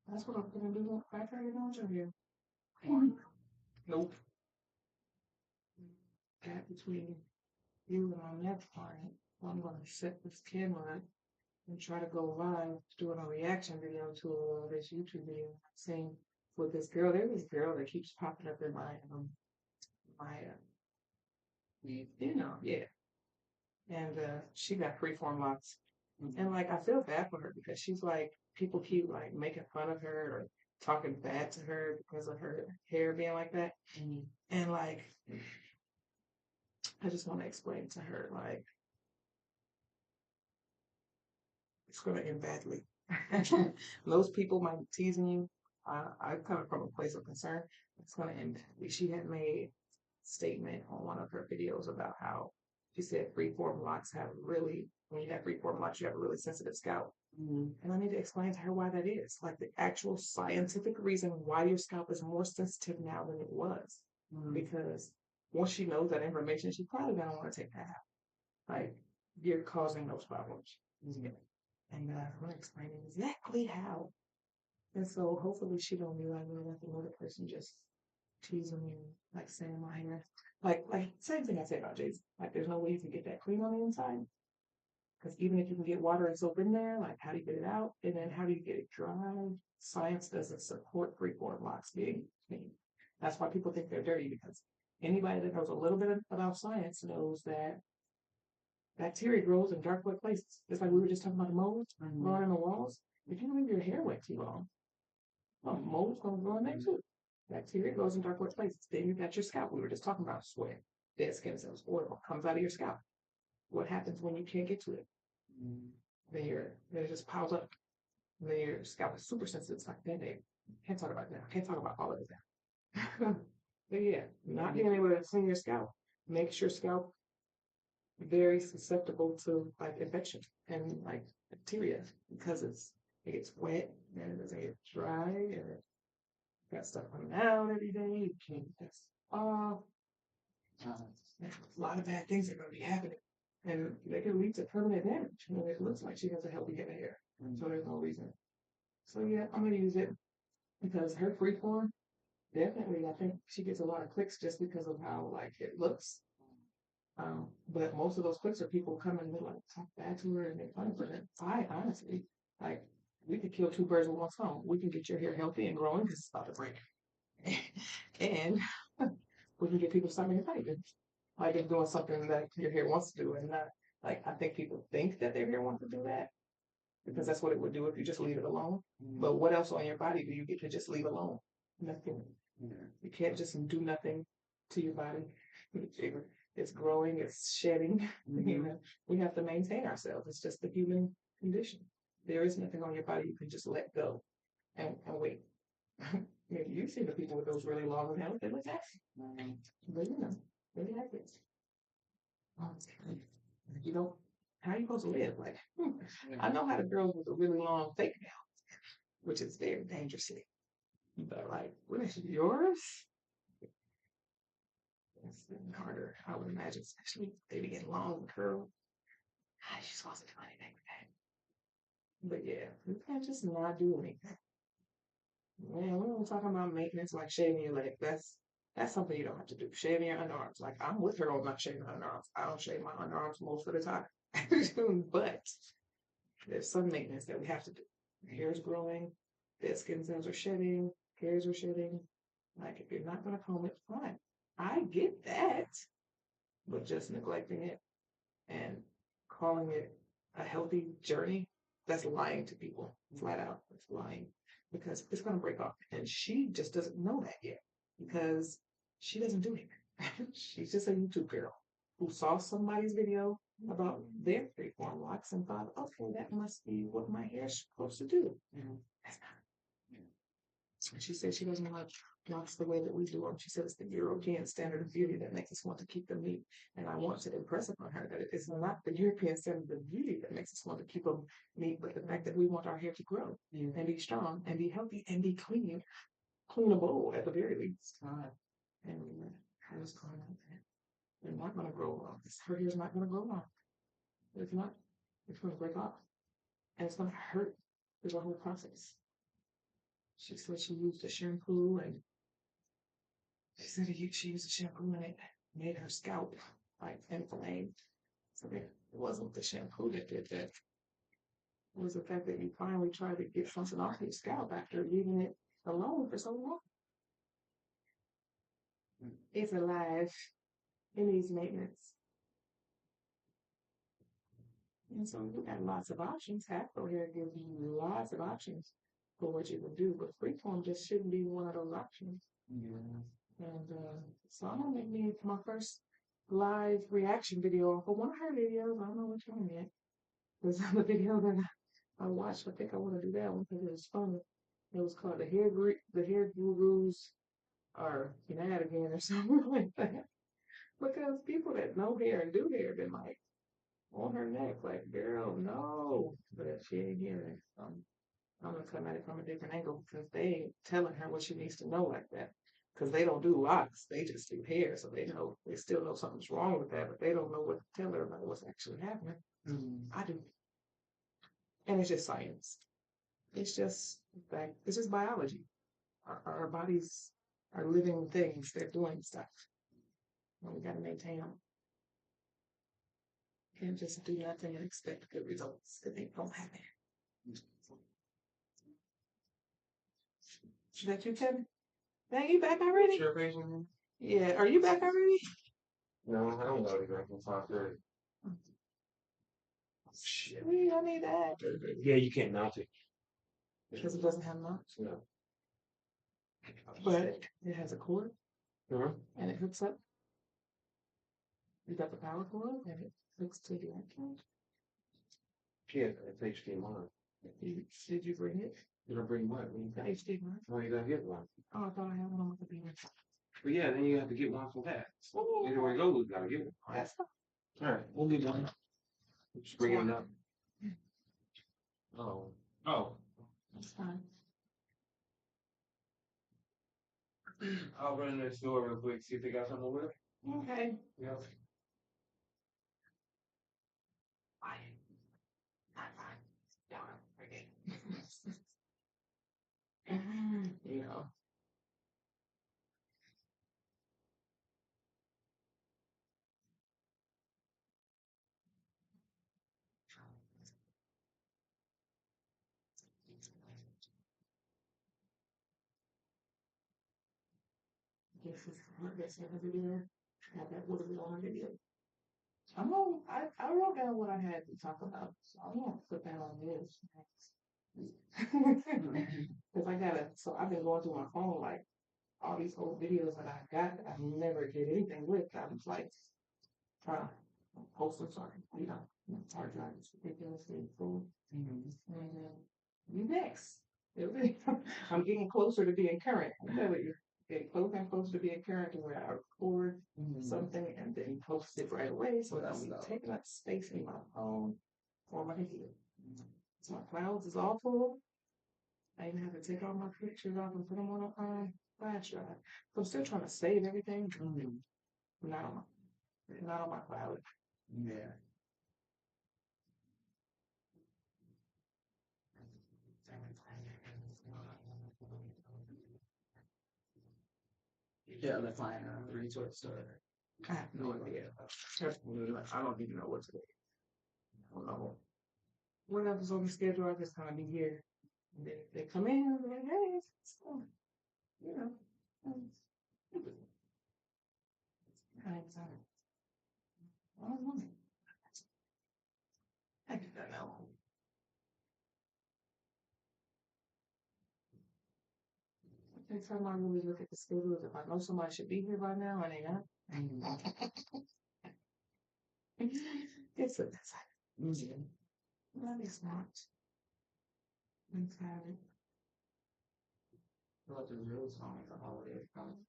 That's what I'm gonna do after I get on here. Nope. Gap between you and my next client. I'm gonna set this camera and try to go live doing a reaction video to this YouTube video I've seen with this girl. There's this girl that keeps popping up in my yeah. And she got freeform locks. And like I feel bad for her because she's like people keep like making fun of her or talking bad to her because of her hair being like that. And like I just want to explain to her like it's gonna end badly. Those people might be teasing you. I come from a place of concern. It's gonna end badly. She had made a statement on one of her videos about how she said freeform locks have really when you have freeform locks, you have a really sensitive scalp. And I need to explain to her why that is. Like the actual scientific reason why your scalp is more sensitive now than it was. Because once she knows that information, she probably gonna want to take that out. Like you're causing those problems. And I'm gonna explain exactly how. And so hopefully she don't be like, well, that's another person just teasing me, like saying my hair. Like same thing I said about Jason. Like there's no way you can get that clean on the inside. Because even if you can get water and soap in there, like how do you get it out? And then how do you get it dry? Science doesn't support freeform locks being clean. That's why people think they're dirty because anybody that knows a little bit about science knows that bacteria grows in dark wet places. It's like we were just talking about the mold growing in the walls. If you leave your hair wet too long, well, mold's gonna grow in there too. Bacteria grows in dark wet places. Then you got your scalp. We were just talking about sweat, dead skin cells, oil comes out of your scalp. What happens when you can't get to it? Then it just piles up. And then your scalp is super sensitive. It's like band-aid. Can't talk about that. Can't talk about all of it now. But yeah, not being able to clean your scalp makes your scalp very susceptible to like infection and like bacteria because it gets wet and it doesn't get dry and it got stuff coming out every day. You can't just off. A lot of bad things are going to be happening, and they can lead to permanent damage. And it looks like she has a healthy head of hair, so there's no reason. So yeah, I'm gonna use it because her freeform definitely. I think she gets a lot of clicks just because of how like it looks. But most of those clicks are people coming to like talk bad to her and make fun of her. I honestly like we could kill two birds with one stone. We can get your hair healthy and growing because it's about to break, and we can get people to stop making fun of you. Like it's doing something that your hair wants to do, and not like I think people think that their hair wants to do that because that's what it would do if you just leave it alone. But what else on your body do you get to just leave alone? Nothing. You can't just do nothing to your body. It's growing, it's shedding. You know, we have to maintain ourselves. It's just the human condition. There is nothing on your body you can just let go and wait. Maybe you see the people with those really long nails, they look happy. But you know, really happy. You know, how you supposed to live? Like, I know how the girls with the really long fake nails, which is very dangerous. But like, what is yours? It's harder, I would imagine, especially if they be getting long and curls. How you supposed to do anything with that? But yeah, you can't just not do anything. Man, we were talking about maintenance, like shaving your leg. That's something you don't have to do. Shaving your underarms. Like I'm with her on not shaving underarms. I don't shave my underarms most of the time. But there's some maintenance that we have to do. Hair's growing, dead skin cells are shedding, hairs are shedding. Like if you're not gonna comb it, fine. I get that, but just neglecting it and calling it a healthy journey, that's lying to people, flat out. It's lying because it's going to break off. And she just doesn't know that yet because she doesn't do it. She's just a YouTube girl who saw somebody's video about their freeform locks and thought, okay, that must be what my hair's supposed to do. That's not. She said she doesn't like locks the way that we do them. She said it's the European standard of beauty that makes us want to keep them neat. And I want to impress upon her that it's not the European standard of beauty that makes us want to keep them neat, but the fact that we want our hair to grow and be strong and be healthy and be cleanable at the very least. And I was calling out that they're not going to grow long. Her hair's not going to grow long. It's not. It's going to break off. And it's going to hurt through the whole process. She said she used a shampoo and she said she used a shampoo and it made her scalp like inflamed. So it wasn't the shampoo that did that. It was the fact that you finally tried to get something off your scalp after leaving it alone for so long. It's alive. It needs maintenance. And so you got lots of options. Afro hair gives you lots of options for what you can do, but freeform just shouldn't be one of those options. And so I'm gonna make me my first live reaction video for one of her videos. I don't know which one yet. There's the video that I watched. I think I want to do that one because it was funny. It was called the hair gurus are mad again or something like that. Because people that know hair and do hair been like on her neck, like, girl, no. But she ain't hearing it. I'm gonna come at it from a different angle because they ain't telling her what she needs to know like that. Because they don't do locks, they just do hair, so they still know something's wrong with that, but they don't know what to tell her about what's actually happening. I do, and it's just science. It's just like it's just biology. Our bodies are living things; they're doing stuff, and we got to maintain them. Can't just do nothing and expect good results that they don't happen. Is that you, Kevin? Dang, you back already? Sure, patient. Yeah, are you back already? No, I don't know anything from 5:30. Shit, I need that. Yeah, you can't mount it. Because it doesn't have much. No. But it has a cord Uh-huh. and it hooks up. You got the power cord and it hooks to the iPhone. Yeah, it's HDMI. Did you bring it? You don't bring what? The HDMI? Oh, you gotta get one. Oh, I thought I had one on my computer. But yeah, then you have to get one for that. Anywhere you go, you gotta get one. That's Alright, we'll get one. Just bring it up. Oh. Oh. That's fine. I'll run in the store real quick, see if they got something over there. Okay. Yeah. Fine. Not fine. Don't forget. You know. This is a video. Have that would have been on a video. I wrote down what I had to talk about, so I'm gonna put that on this. Because I gotta, so I've been going through my phone like all these old videos that I got that I never did anything with. I was like trying to post them, sorry, hard drive is ridiculously full. And you next. I'm getting closer to being current. I'm telling you, I'm supposed to be a character where I record something and then post it right away, so it doesn't take up space in my phone or my computer. So my clouds is all full. I even have to take all my pictures off and put them on a flash drive. So I'm still trying to save everything. Not on my cloud. Yeah. Yeah, the client retwist or I have no idea. I don't even know what's going on. I don't know. Whatever's on the schedule, I just kind of be here. And then they come in and they're like, hey, it's cool. You know. Kind of excited. I don't know. I do not know. Next time I really look at the schedules, if I know somebody should be here by now and they not, it's a design. That is not. I'm excited. What the real song is a holiday coming.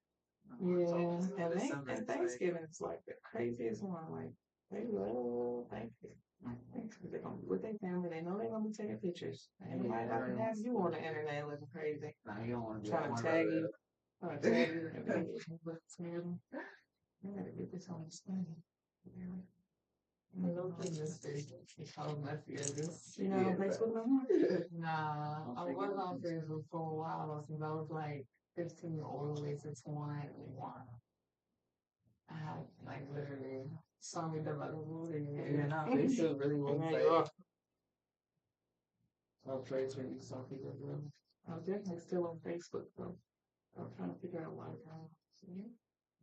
Yeah, and Thanksgiving is like the craziest one. Like they love Thanksgiving. They're gonna be with their family. They know they're gonna be taking pictures. And nobody about to have you on the internet looking crazy. Nah, you don't want to Trying to tag you. Trying to tag you. I gotta get this on the screen. I don't think this Facebook is how messy it is. You know, on Facebook no more? Nah, I was on Facebook for a while since I was like 15 all the way to 21. I had like literally saw me develop Yeah, nah, Facebook really was And like you are. a place where you saw people doing. I'm definitely still on Facebook though. I'm trying to figure out why.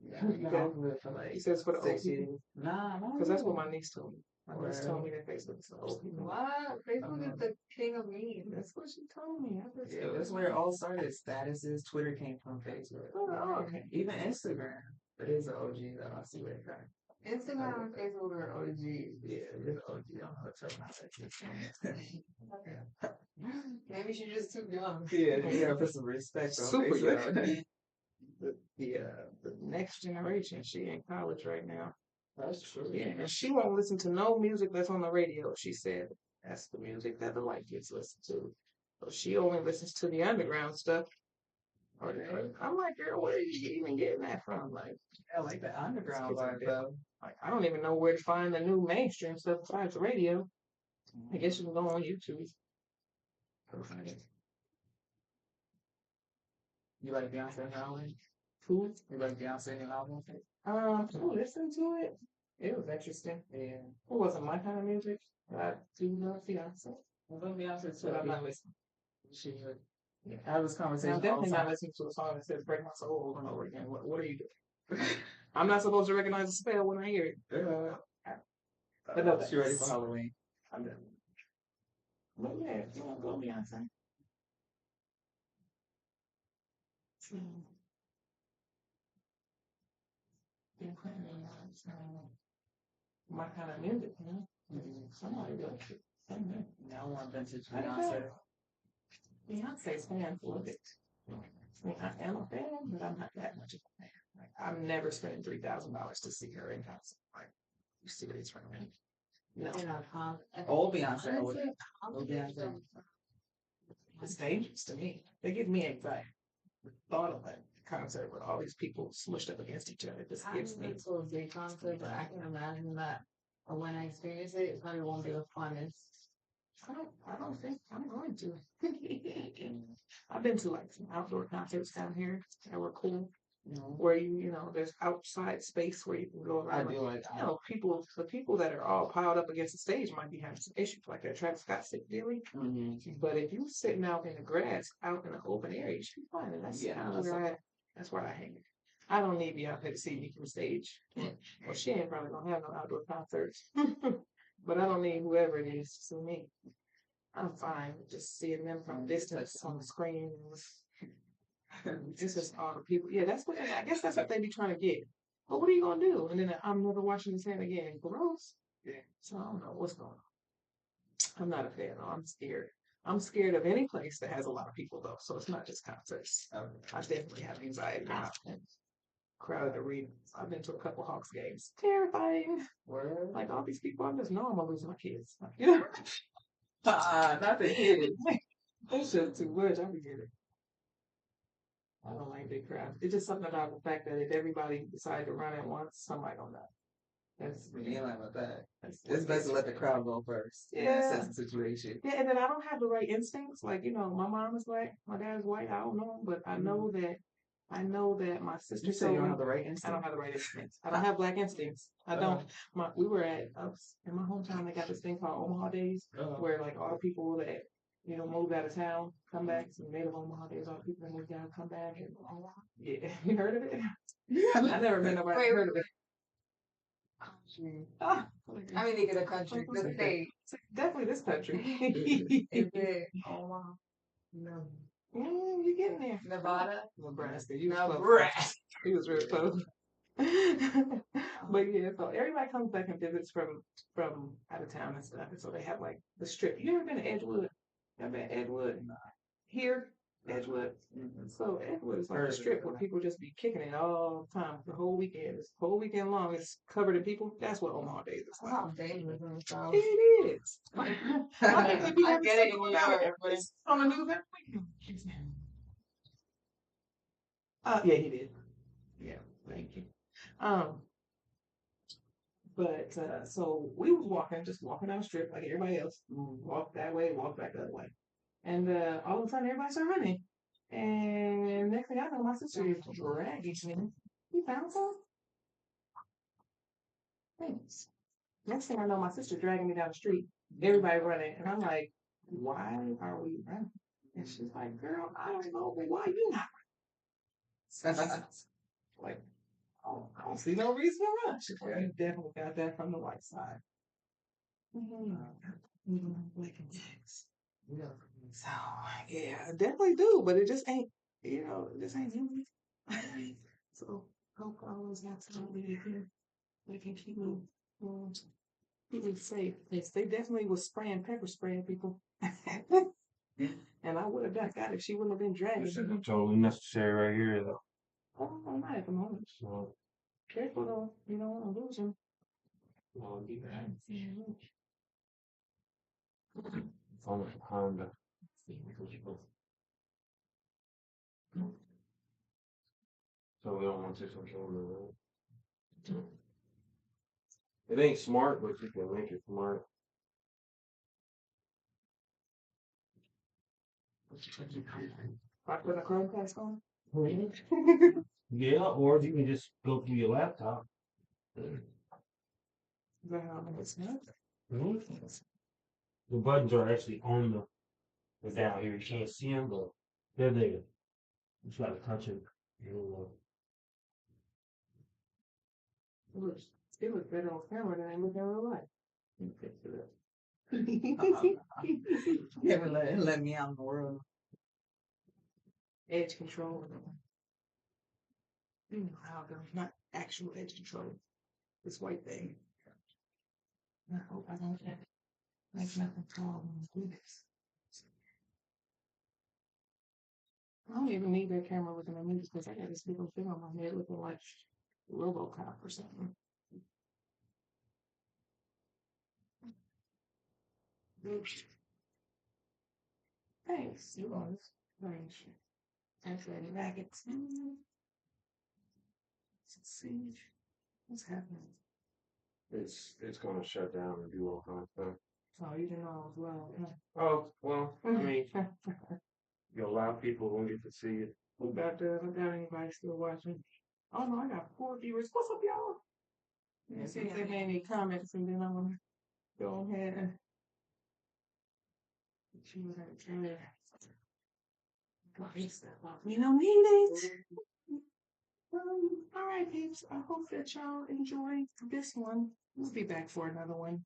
Yeah, you guys live for like He says for the old 6 people. years. Nah, Because that's what my niece told me. My niece told me that Facebook is for old people. What? Facebook is the king of memes. That's what she told me. Yeah, that's where it all started. Statuses, Twitter came from Facebook. Oh, okay. Even Instagram. It is an OG though. I see where it comes. Instagram and Facebook are OG. Yeah, it is OG. I don't know what to tell about Maybe she's just too young. Yeah, you gotta put some respect on Super Facebook. young. The next generation, she in college right now. That's true. Yeah, and she won't listen to no music that's on the radio. She said that's the music that the white kids listen to. So she only listens to the underground stuff. I'm like, girl, where are you even getting that from? Like, I like the underground vibe though. like, I don't even know where to find the new mainstream stuff besides the radio. I guess you can go on YouTube. You like Beyonce album? Who? You like Beyonce new album? Who listened to it? It was interesting. Yeah. It wasn't my kind of music. I do love Beyonce. I love Beyonce too. But I'm not listening. She would. Yeah. I have this And conversation. I'm definitely all the not time. listening to a song that says "break my soul" over and over again. What are you doing? I'm not supposed to recognize the spell when I hear it. But no, she ready for Halloween. I'm done. But yeah, you want to go Beyonce? My kind of music, you know? Somebody likes it. Now I want vintage Beyonce. Beyonce's fan for it. I mean, I am a fan, but I'm not that much of a fan. Like, I'm never spending $3,000 to see her in concert. Like, you see what it's from me? No. Old Beyonce. Old Beyonce. It's dangerous to me. They give me anxiety. The thought of that concert with all these people smushed up against each other just gives me. It's a big concert, but I can imagine that when I experience it, it probably won't be the funnest. I don't think I'm going to. I've been to like some outdoor concerts down here that were cool. Where you know, there's outside space where you can go around. I do like that. You know, the people that are all piled up against the stage might be having some issues, like that Travis Scott sick dealing. But if you're sitting out in the grass, out in the open area, you should be fine. And that's that's where I hang. I don't need Beyonce to see me from stage. Well, she ain't probably gonna have no outdoor concerts. But I don't need whoever it is to see me. I'm fine with just seeing them from a distance on the screen. It's just all the people. Yeah, that's what I guess that's what they be trying to get. But what are you gonna do? And then I'm never watching this hand again. Gross. Yeah. So I don't know what's going on. I'm not a fan. No, I'm scared. I'm scared of any place that has a lot of people though, so it's not just concerts. I definitely have anxiety about crowded arenas. I've been to a couple Hawks games. Terrifying. Where? Like all these people, I'm just know I'm gonna lose my kids. Like, you know, Not the kids. that's just too much. I forget it. I don't like big crowds. It's just something about the fact that if everybody decided to run at once, somebody gonna die. That's You ain't like about that. that's It's best to let the crowd go first. Yeah. That's the situation. Yeah, and then I don't have the right instincts. Like, you know, my mom is black, my dad is white. I don't know, but I know that my sister You say told you don't me have the right I instinct. don't have the right instincts. I don't have black instincts. I don't. We were I was in my hometown. They got this thing called Omaha Days, where like all the people that moved out of town come back. It's the native Omaha Days. All the people that moved out come back. And yeah, you heard of it? I never met nobody heard of it. Country. Ah, I mean, think of the country, the state. it's definitely this country. Is it? Oh wow. No. You getting there? Nevada. Nebraska. You was close. Nebraska. He was real close. But yeah, so everybody comes back and visits from out of town and stuff, and so they have like the strip. You ever been to Edgewood? You ever been to Edgewood? Here, Edgewood. So Edgewood is like a strip where people just be kicking it all the time, the whole weekend. It's whole weekend long. It's covered in people. That's what Omaha Days is like. Oh, dangerous and stuff. It is. I get it in New York, but It's on the news every weekend. Yeah, he did. Yeah, thank you. Um, but so we was just walking down the strip like everybody else. Walk that way, walk back the other way. And all of a sudden everybody started running. And next thing I know, my sister is dragging me. You found some? Thanks. Next thing I know, my sister dragging me down the street. Everybody running. And I'm like, why are we running? And she's like, girl, I don't know, but why you not running? Like, oh, I don't see no reason to run. She's like, you definitely got that from the white side. Black and text. So yeah, I definitely do, but it just ain't, it just ain't human. So hope I always got somebody here that can keep me safe. Yes, they definitely was spraying pepper spray at people. And I would have got it if she wouldn't have been dragging. This isn't totally necessary right here, though. Oh, I'm not at the moment. So, Careful though, you don't want to lose them. well, do that. It's on the Honda. So we don't want to control the road. It ain't smart, but you can make it smart. I put a Chromecast on. Yeah, or you can just go through your laptop. The buttons are actually on the down here. You can't see them, but they're there. You just gotta touch it. It looks better on camera than it looks in real life. Fix it up. Never let me out in the world. Edge control. How though? Not actual edge control. This white thing. I hope I don't make nothing fall when I do this. I don't even need that camera looking at me because I got this big old thing on my head looking like RoboCop or something. Thanks. You are. Thanks. Actually, maggots. Let's see. What's happening? It's gonna shut down and do all kinds of stuff. Oh, you didn't know as well. Oh, well, I mean, you allow people who get to see it. Who got anybody still watching? Oh no, I got 4 viewers. What's up, y'all? Let's see if they made any comments and then I'm gonna go ahead and see what I can do. We don't need it. All right, peeps. I hope that y'all enjoyed this one. We'll be back for another one.